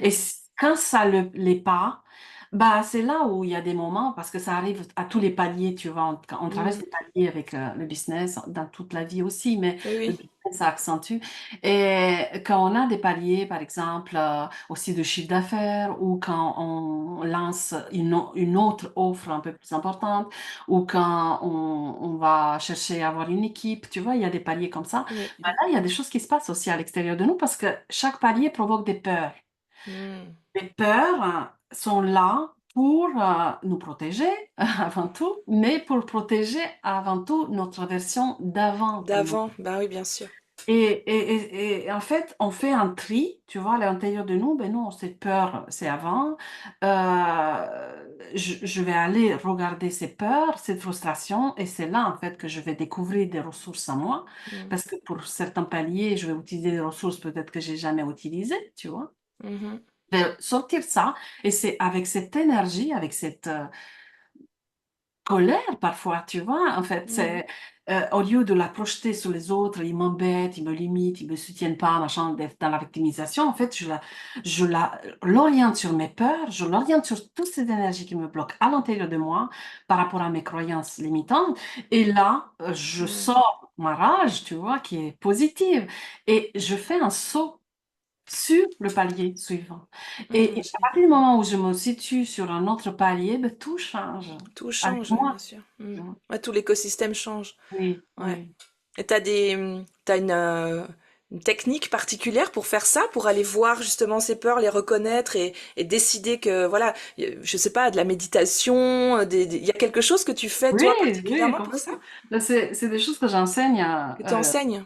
Et quand ça ne l'est pas, bah, c'est là où il y a des moments, parce que ça arrive à tous les paliers, tu vois, on traverse Mm. des paliers avec le business, dans toute la vie aussi, mais Oui, le oui. business, ça accentue. Et quand on a des paliers, par exemple, aussi de chiffre d'affaires, ou quand on lance une autre offre un peu plus importante, ou quand on va chercher à avoir une équipe, tu vois, il y a des paliers comme ça. Oui. Bah, là, il y a des choses qui se passent aussi à l'extérieur de nous, parce que chaque palier provoque des peurs. Mm. Les peurs sont là pour nous protéger avant tout, mais pour protéger avant tout notre version d'avant de nous. D'avant, bah oui, bien sûr. Et en fait, on fait un tri, tu vois, à l'intérieur de nous. Ben non, cette peur, c'est avant. Je vais aller regarder ces peurs, cette frustration, et c'est là, en fait, que je vais découvrir des ressources en moi. Mm. Parce que pour certains paliers, je vais utiliser des ressources peut-être que j'ai jamais utilisées, tu vois. Mhm. Je vais sortir ça, et c'est avec cette énergie, avec cette colère parfois, tu vois. En fait, Mhm. c'est au lieu de la projeter sur les autres, ils m'embêtent, ils me limitent, ils me soutiennent pas, machin, d'être dans la victimisation. En fait, l'oriente sur mes peurs, je l'oriente sur toutes ces énergies qui me bloquent à l'intérieur de moi par rapport à mes croyances limitantes. Et là, je Mm. sors ma rage, tu vois, qui est positive, et je fais un saut sur le palier suivant. Et Mm. à partir du moment où je me situe sur un autre palier, ben, tout change Tout avec change, ouais, bien moi. sûr. Tu Mm. vois. Ouais, tout l'écosystème change. Oui, Ouais. oui. Et t'as une technique particulière pour faire ça, pour aller voir justement ces peurs, les reconnaître et décider que, voilà, je sais pas, de la méditation, il y a quelque chose que tu fais Oui, toi oui, particulièrement pour ça? complètement. Ben, c'est des choses que j'enseigne, Que tu enseignes?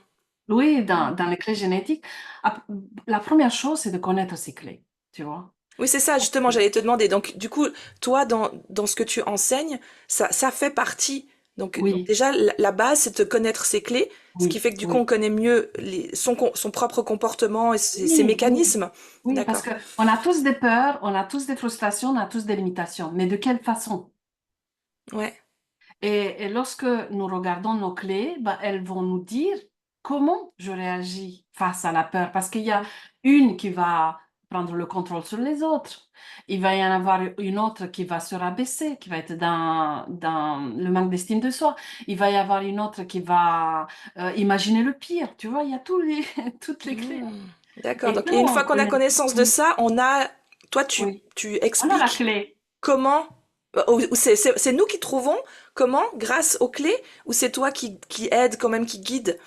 oui, Mhm. dans les clés génétiques. Ap- La première chose, c'est de connaître ses clés, tu vois. Oui, c'est ça, justement, j'allais te demander. Donc, du coup, toi, dans ce que tu enseignes, ça fait partie. Donc Oui, déjà, la base, c'est de connaître ses clés, ce qui oui, fait que du coup, on oui. connaît mieux son propre comportement et ses Oui, oui, mécanismes. oui, parce D'accord. que on a tous des peurs, on a tous des frustrations, on a tous des limitations. Mais de quelle façon? Ouais. Et lorsque nous regardons nos clés, bah, elles vont nous dire comment je réagis face à la peur. Parce qu'il y a une qui va prendre le contrôle sur les autres. Il va y en avoir une autre qui va se rabaisser, qui va être dans le manque d'estime de soi. Il va y avoir une autre qui va imaginer le pire. Tu vois, il y a toutes les clés. Hmm. D'accord. Et Donc, et une fois quand qu'on a connaissance de ça, toi, oui, tu on a la expliques clé. comment, ou c'est nous qui trouvons comment, grâce aux clés, ou c'est toi qui aide quand même, qui guide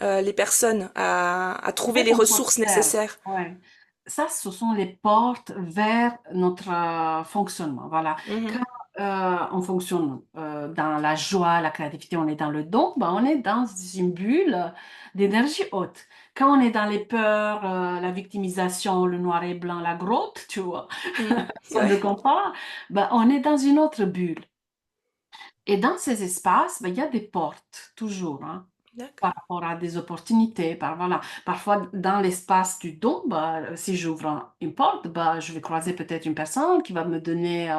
les personnes à En trouver fait, les on ressources s'observe. nécessaires. Ouais. Ça, ce sont les portes vers notre fonctionnement. Voilà. Mhm. Quand on fonctionne dans la joie, la créativité, on est dans le don, ben, on est dans une bulle d'énergie haute. Quand on est dans les peurs, la victimisation, le noir et blanc, la grotte, tu vois, Mhm. sans Ouais. de compas, ben, on est dans une autre bulle. Et dans ces espaces, ben, il y a des portes, toujours, hein, D'accord. par rapport à des opportunités. Voilà. Parfois, dans l'espace du don, bah, si j'ouvre une porte, bah, je vais croiser peut-être une personne qui va me donner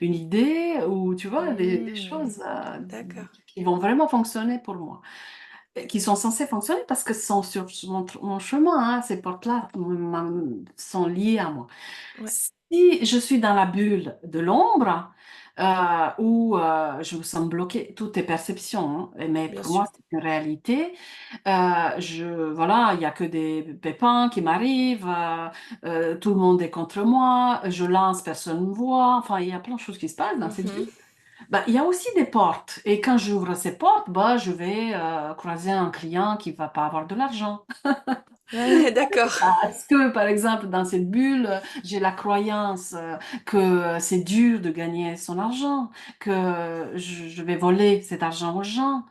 une idée ou, tu vois, des Mhm. choses D'accord. qui vont vraiment fonctionner pour moi. Et qui sont censées fonctionner parce que sont sur mon chemin. Hein. Ces portes-là sont liées à moi. Ouais. Si je suis dans la bulle de l'ombre, où je me sens bloquée, tout est perception, hein, mais Bien pour sûr. moi, c'est une réalité. Voilà, il y a que des pépins qui m'arrivent, tout le monde est contre moi, je lance, personne ne me voit, enfin, il y a plein de choses qui se passent dans cette vie. Mhm. Bah, il y a aussi des portes, et quand j'ouvre ces portes, bah, je vais croiser un client qui va pas avoir de l'argent. Ouais, d'accord. Est-ce que, par exemple, dans cette bulle, j'ai la croyance que c'est dur de gagner son argent, que je vais voler cet argent aux gens,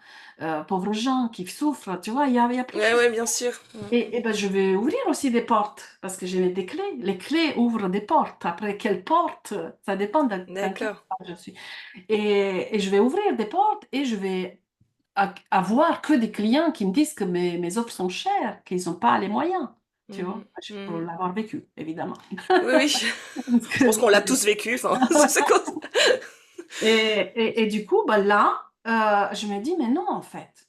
pauvres gens qui souffrent, tu vois, il y a plein de Ouais, choses. ouais, bien sûr. Mhm. Et ben, je vais ouvrir aussi des portes, parce que j'ai des clés. Les clés ouvrent des portes. Après, quelle porte? Ça dépend dans quel D'accord. état je suis. Et je vais ouvrir des portes et je vais avoir que des clients qui me disent que mes offres sont chères, qu'ils n'ont pas les moyens. Tu vois, Mhm. pour Mhm. l'avoir vécu, évidemment. Oui, oui. Parce Je pense que qu'on l'a tous vécu. Enfin, et du coup, bah là, je me dis, mais non, en fait,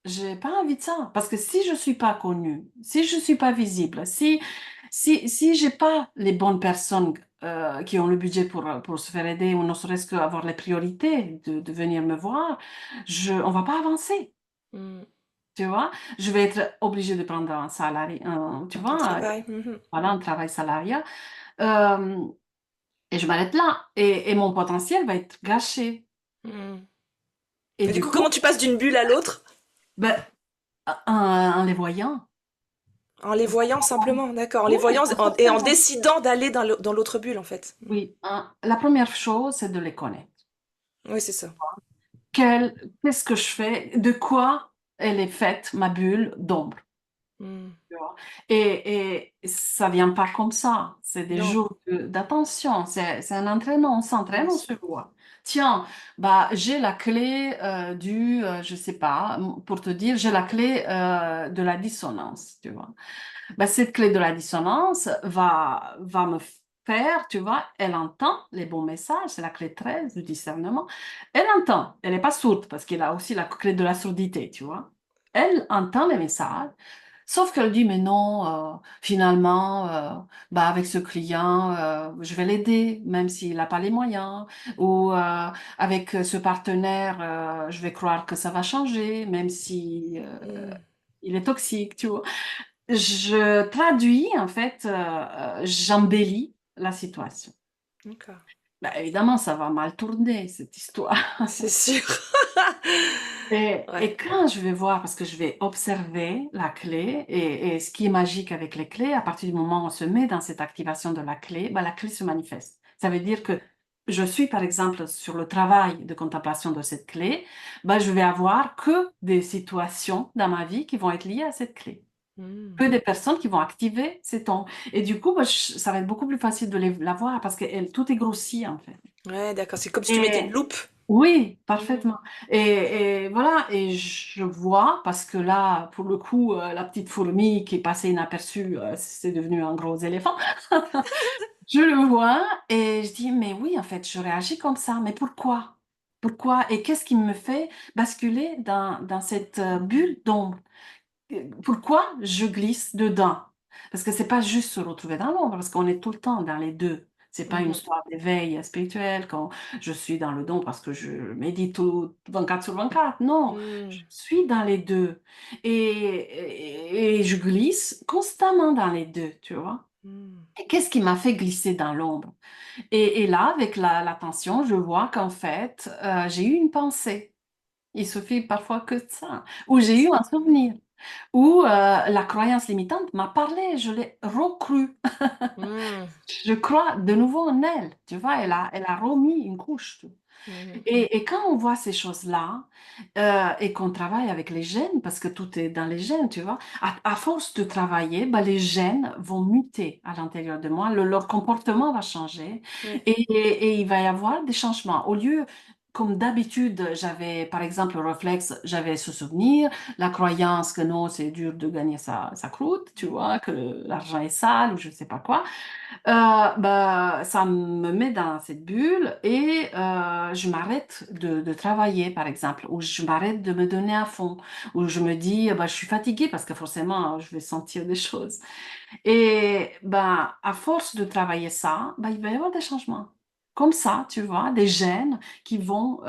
j'ai pas envie de ça. Parce que si je suis pas connue, si je suis pas visible, si j'ai pas les bonnes personnes qui ont le budget pour se faire aider, ou ne serait-ce qu'avoir les priorités de venir me voir, on va pas avancer. Mhm. Tu vois, je vais être obligée de prendre un salarié, tu Un vois, travail. Mhm. voilà, un travail salariat, euh, et je m'arrête là. Et mon potentiel va être gâché. Mhm. Et Et du du coup, coup, comment tu passes d'une bulle à l'autre? ben, en les voyant, En les voyant simplement, d'accord. En les oui, voyant en et en s'observant. décidant d'aller dans l'autre bulle, en fait. Oui, hein, la première chose, c'est de les connaître. Oui, c'est ça. Qu'est-ce que je fais? De quoi elle est faite, ma bulle d'ombre? Hmm. Tu vois. Et ça vient pas comme ça. C'est des Non, jours d'attention. C'est un entraînement. On s'entraîne, bien on sûr. se voit. Tiens, bah, j'ai la clé je sais pas, pour te dire, j'ai la clé de la dissonance, tu vois. Bah, cette clé de la dissonance va me faire, tu vois, elle entend les bons messages, c'est la clé 13 du discernement. Elle entend, elle n'est pas sourde parce qu'elle a aussi la clé de la surdité, tu vois. Elle entend les messages. Sauf qu'elle dit, mais non, finalement, bah avec ce client, je vais l'aider, même s'il n'a pas les moyens. Ou avec ce partenaire, je vais croire que ça va changer, même si Hmm. il est toxique, tu vois. Je traduis, en fait, j'embellis la situation. D'accord. Bah, évidemment, ça va mal tourner, cette histoire. C'est sûr. Et Ouais. quand je vais voir, parce que je vais observer la clé, et ce qui est magique avec les clés, à partir du moment où on se met dans cette activation de bah, la clé se manifeste. Ça veut dire que je suis, par exemple, sur le travail de contemplation de cette clé, bah, je vais avoir que des situations dans ma vie qui vont être liées à cette clé. Hmm. Que des personnes qui vont activer ces tons. Et du coup, bah, ça va être beaucoup plus facile de la voir parce que tout est grossi, en fait. Ouais, d'accord. C'est comme si tu mettais une Et loupe. oui, Hmm. parfaitement. Et voilà, et je vois, parce que là, pour le coup, la petite fourmi qui est passée inaperçue, c'est devenu un gros éléphant. Je le vois et je dis, mais oui, en fait, je réagis comme ça, mais pourquoi? Pourquoi? Et qu'est-ce qui me fait basculer dans cette bulle d'ombre? Pourquoi je glisse dedans? Parce que c'est pas juste se retrouver dans l'ombre, parce qu'on est tout le temps dans les deux. C'est pas une Mhm. histoire d'éveil spirituel quand je suis dans le don parce que je médite tout 24 sur 24. Non, je Hmm. suis dans les deux. Et je glisse constamment dans les deux, tu vois. Hmm. Et qu'est-ce qui m'a fait glisser dans l'ombre? Et là, avec l'attention, je vois qu'en fait, j'ai eu une pensée. Il suffit parfois que de ça. Ou j'ai eu un souvenir. Ou la croyance limitante m'a parlé, je l'ai recrue. Hmm. Je crois de nouveau en elle, tu vois, elle a remis une couche. Mhm. Et quand on voit ces choses-là, et qu'on travaille avec les gènes, parce que tout est dans les gènes, tu vois, à force de travailler, bah, les gènes vont muter à l'intérieur de moi, leur comportement va changer Ouais. et il va y avoir des changements. Au lieu, comme d'habitude, j'avais, par exemple, le réflexe, j'avais ce souvenir, la croyance que non, c'est dur de gagner sa croûte, tu vois, que l'argent est sale ou je sais pas quoi. Bah, ça me met dans cette bulle et je m'arrête de travailler, par exemple, ou je m'arrête de me donner à fond, ou je me dis, bah, je suis fatiguée parce que forcément, je vais sentir des choses. Et bah, à force de travailler ça, bah, il va y avoir des changements. Comme ça, tu vois, des gènes qui vont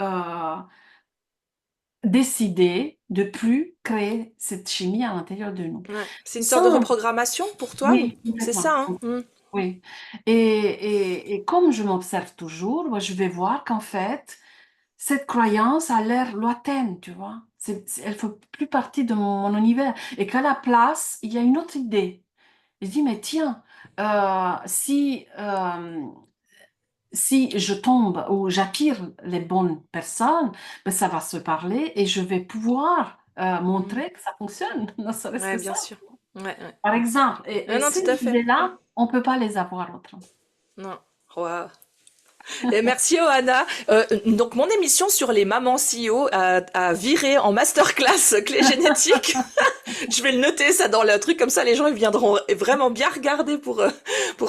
décider de plus créer cette chimie à l'intérieur de nous. Ouais. C'est une sorte de Sans, reprogrammation pour toi ou oui, c'est complètement. ça, hein? Hmm. Oui. Et comme je m'observe toujours, moi, je vais voir qu'en fait, cette croyance a l'air lointaine, tu vois. Elle ne fait plus partie de mon univers. Et qu'à la place, il y a une autre idée. Je dis, mais tiens, si je tombe ou j'attire les bonnes personnes, ben, ça va se parler et je vais pouvoir Hmm. montrer que ça fonctionne, ne serait-ce Ouais, que bien ça. sûr. Ouais, ouais. Par exemple, Ah et non, ces tout à fait. idées-là, on ne peut pas les avoir autrement. Non. Waouh. Et merci Johanna. Donc mon émission sur les mamans CEO a viré en masterclass clé génétique. Je vais le noter ça dans le truc comme ça les gens ils viendront vraiment bien regarder pour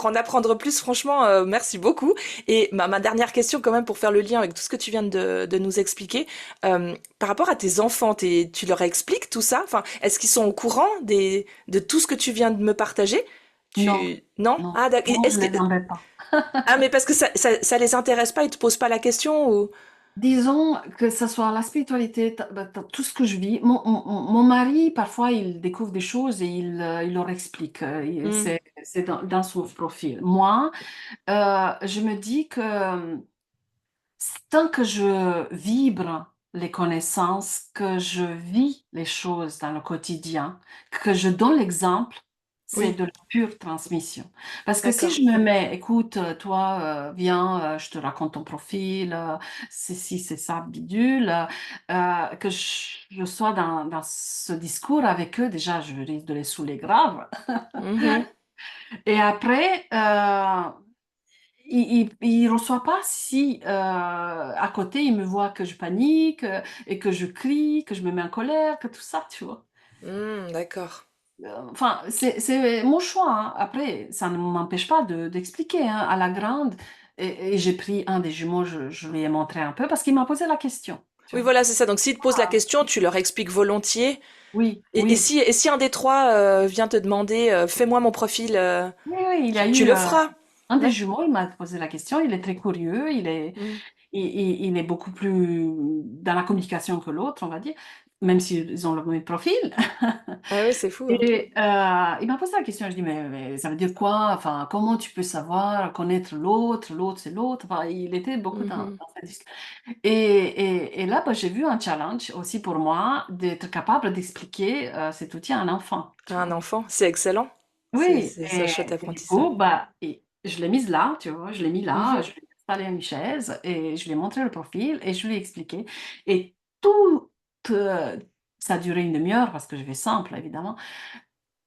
en apprendre plus. Franchement, merci beaucoup. Et ma dernière question quand même pour faire le lien avec tout ce que tu viens de nous expliquer. Par rapport à tes enfants, tu leur expliques tout ça? Enfin, est-ce qu'ils sont au courant de tout ce que tu viens de me partager? Non, Non? non, Ah d'accord. non, je Est-ce que les embête pas. ah mais parce que ça les intéresse pas, ils te posent pas la question ou Disons que ce soit la spiritualité, tout ce que je vis. Mon mari, parfois, il découvre des choses et il leur explique. Hmm. C'est dans son profil. Moi, je me dis que tant que je vibre les connaissances, que je vis les choses dans le quotidien, que je donne l'exemple, c'est Oui, de la pure transmission. Parce que si d'accord. je me mets, écoute, toi, viens, je te raconte ton profil, c'est ci, c'est ça, bidule, que je sois dans ce discours avec eux, déjà, je risque de les saouler grave. Mhm. Et après, il reçoit pas si à côté, il me voit que je panique et que je crie, que je me mets en colère, que tout ça, tu vois. D'accord. Enfin, c'est mon choix, hein. Après, ça ne m'empêche pas d'expliquer, hein, à la grande. Et j'ai pris un des jumeaux, je lui ai montré un peu parce qu'il m'a posé la question, tu Oui, vois. voilà, c'est ça. Donc, s'ils te posent la Ah, question, tu leur expliques volontiers. oui, Et oui, si un des trois vient te demander, fais-moi mon profil, oui, oui, il y a tu eu le feras? un des Ouais. jumeaux, il m'a posé la question, il est très curieux, Mm. il est beaucoup plus dans la communication que l'autre, on va dire, même s'ils ont le même profil. Ah oui, c'est fou, hein. Et il m'a posé la question, je dis, mais ça veut dire quoi? Enfin, comment tu peux savoir, connaître l'autre, l'autre c'est l'autre? Enfin, il était beaucoup Mhm. dans cette discussion. Et là, bah, j'ai vu un challenge aussi pour moi d'être capable d'expliquer cet outil à un enfant, tu Un vois. enfant, c'est excellent. Oui, C'est un chouette et du apprentissage. coup, bah, je l'ai mise là, tu vois, je l'ai mis là, Mhm. je l'ai installé à une chaise et je lui ai montré le profil et je lui ai expliqué. Et tout, euh, ça a duré une demi-heure parce que je vais simple, évidemment.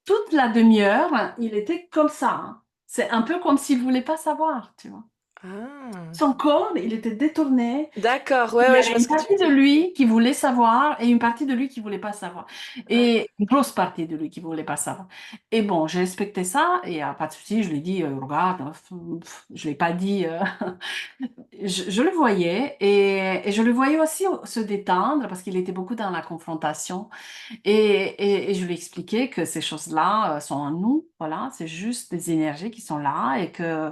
Toute la demi-heure, il était comme ça, hein. C'est un peu comme s'il voulait pas savoir, tu vois. Ah. Son corps, il était détourné. D'accord, ouais, Il y ouais, je vois avait ce une que tu veux partie de dire. lui qui voulait savoir et une partie de lui qui voulait pas savoir. Ouais. Et une grosse partie de lui qui voulait pas savoir. Et bon, j'ai respecté ça et pas de souci, je lui ai dit, regarde, je l'ai pas dit, je le voyais et je le voyais aussi se détendre parce qu'il était beaucoup dans la confrontation. Et je lui expliquais que ces choses-là sont en nous, voilà, c'est juste des énergies qui sont là et que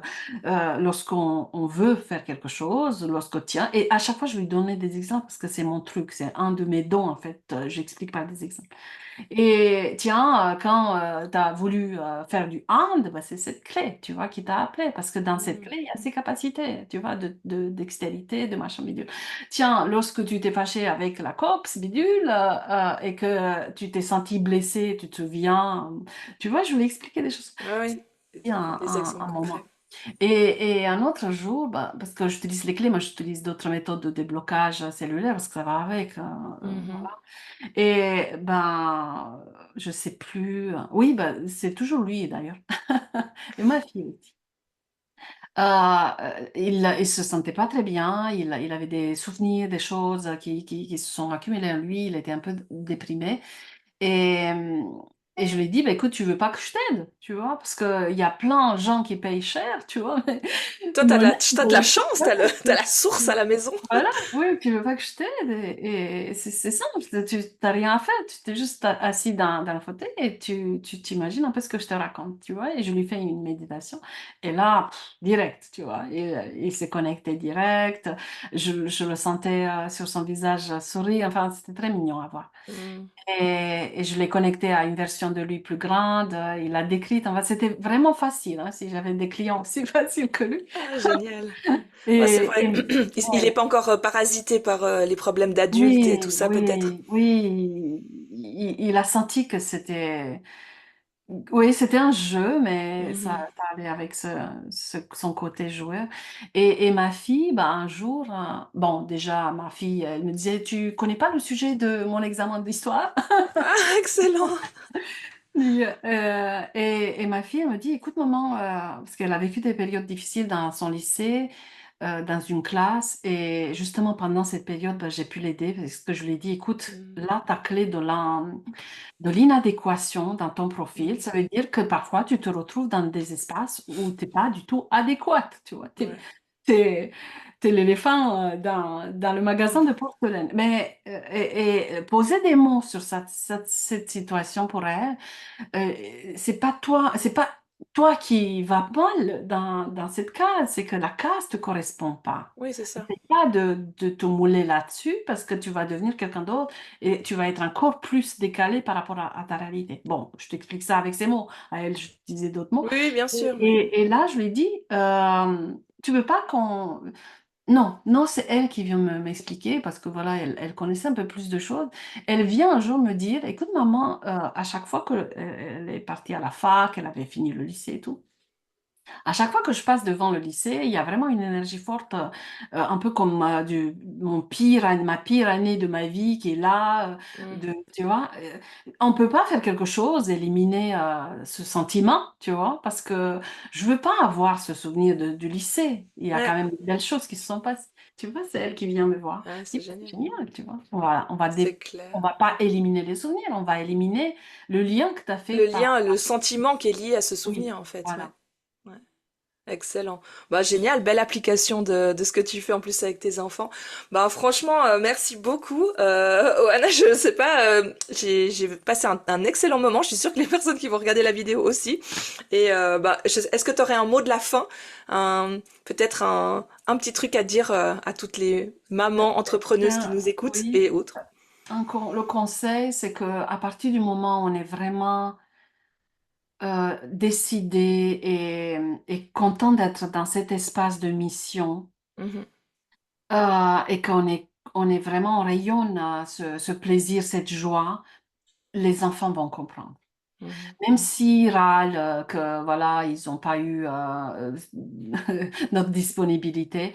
lorsqu'on veut faire quelque chose, lorsqu'on tient, et à chaque fois je lui donnais des exemples parce que c'est mon truc, c'est un de mes dons en fait, j'explique par des exemples. Et tiens, quand tu as voulu faire du hand, bah, c'est cette clé, tu vois, qui t'a appelé. Parce que dans cette Mm. clé, il y a ces capacités, tu vois, dextérité, de machin bidule. Tiens, lorsque tu t'es fâché avec la copse bidule et que tu t'es senti blessé, tu te souviens, tu vois, je voulais expliquer des choses. Ouais, C'est ouais. un, Des exemples un moment. concrets. Et un autre jour, bah, parce que j'utilise les clés, moi j'utilise d'autres méthodes de déblocage cellulaire parce que ça va avec. Mhm. Et ben, je sais plus. Oui, ben, c'est toujours lui d'ailleurs. Et ma fille aussi. Il se sentait pas très bien. Il avait des souvenirs, des choses qui se sont accumulées en lui. Il était un peu déprimé. Et, euh, et je lui ai dit, bah, écoute, tu veux pas que je t'aide, tu vois, parce qu'il y a plein de gens qui payent cher, tu vois. Toi, Ils me laissent t'as de pour la le chance, voilà. t'as la source à la maison. Voilà, oui, tu veux pas que je t'aide et c'est simple, tu n'as rien à faire, tu t'es juste assis dans le fauteuil et tu t'imagines un peu ce que je te raconte, tu vois, et je lui fais une méditation et là, direct, tu vois, il s'est connecté direct, je le sentais sur son visage sourire, enfin, c'était très mignon à voir. Mm. Et je l'ai connecté à une version de lui plus grande, il l'a décrite, enfin, c'était vraiment facile, hein, si j'avais des clients aussi faciles que lui. Ah, génial. Ouais, c'est Et, vrai. et- Il est ouais. pas encore parasité par les problèmes d'adultes et tout Oui, ça, peut-être. oui, oui. Il a senti que c'était, oui, c'était un jeu, mais Mhm. ça allait avec son côté joueur. Et ma fille, bah, un jour, bon, déjà, ma fille, elle me disait, tu connais pas le sujet de mon examen d'histoire? Ah, excellent. Et ma fille, elle me dit, écoute, maman, parce qu'elle a vécu des périodes difficiles dans son lycée, dans une classe, et justement pendant cette période, ben, j'ai pu l'aider parce que je lui ai dit, écoute, Mm. là, ta clé de l'inadéquation dans ton profil, Mhm. ça veut dire que parfois tu te retrouves dans des espaces où tu n'es pas du tout adéquate, tu vois. Ouais. T'es, t'es l'éléphant dans le magasin de porcelaine. Mais et poser des mots sur cette situation pour elle, c'est pas toi qui vas mal dans cette case, c'est que la case te correspond pas. Oui, c'est ça. C'est pas de te mouler là-dessus parce que tu vas devenir quelqu'un d'autre et tu vas être encore plus décalé par rapport à ta réalité. Bon, je t'explique ça avec ces mots. À elle, je disais d'autres mots. Oui, oui, bien sûr, oui. Et là, je lui ai dit, tu veux pas qu'on Non, non, c'est elle qui vient m'expliquer parce que voilà, elle connaissait un peu plus de choses. Elle vient un jour me dire, écoute maman, à chaque fois que elle est partie à la fac, elle avait fini le lycée et tout. À chaque fois que je passe devant le lycée, il y a vraiment une énergie forte, un peu comme ma pire année de ma vie qui est là, Mm. tu vois. On peut pas faire quelque chose, éliminer ce sentiment, tu vois, parce que je veux pas avoir ce souvenir du lycée. Il y a quand Ouais, même de belles choses qui se sont passées. Tu vois, c'est elle qui vient me voir. ouais, Je c'est dis, c'est génial. génial, tu vois. C'est On clair. va pas éliminer les souvenirs, on va éliminer le lien que tu as fait Le par... lien, le sentiment qui est lié à ce Oui, souvenir, en fait, ouais. voilà. Ouais. Excellent. Bah, génial, belle application de ce que tu fais en plus avec tes enfants. Bah, franchement, merci beaucoup. Oana, je sais pas, j'ai passé un excellent moment. Je suis sûre que les personnes qui vont regarder la vidéo aussi. Et bah, est-ce que tu aurais un mot de la fin? Peut-être un petit truc à dire à toutes les mamans entrepreneuses qui Bien, nous écoutent oui. et autres? Le conseil, c'est que à partir du moment où on est vraiment décidé et content d'être dans cet espace de mission Mhm, et on est vraiment, on rayonne ce plaisir, cette joie, les enfants vont comprendre. mhm. Même s'ils râlent que voilà, ils n'ont pas eu notre disponibilité,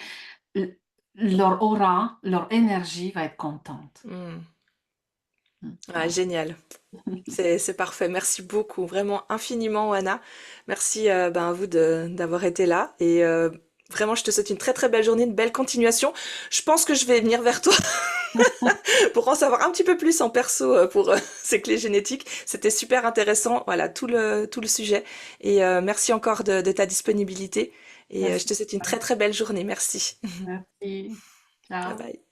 l- leur aura, leur énergie va être contente. Hmm. Ah, Voilà. génial. C'est parfait. Merci beaucoup, vraiment infiniment, Anna. Merci ben, à vous d'avoir été là. Et vraiment, je te souhaite une très très belle journée, une belle continuation. Je pense que je vais venir vers toi pour en savoir un petit peu plus en perso pour ces clés génétiques. C'était super intéressant, voilà, tout le sujet. Et merci encore de ta disponibilité. Et je Merci. te souhaite une très très belle journée. Merci. Merci. Bye Ciao. bye.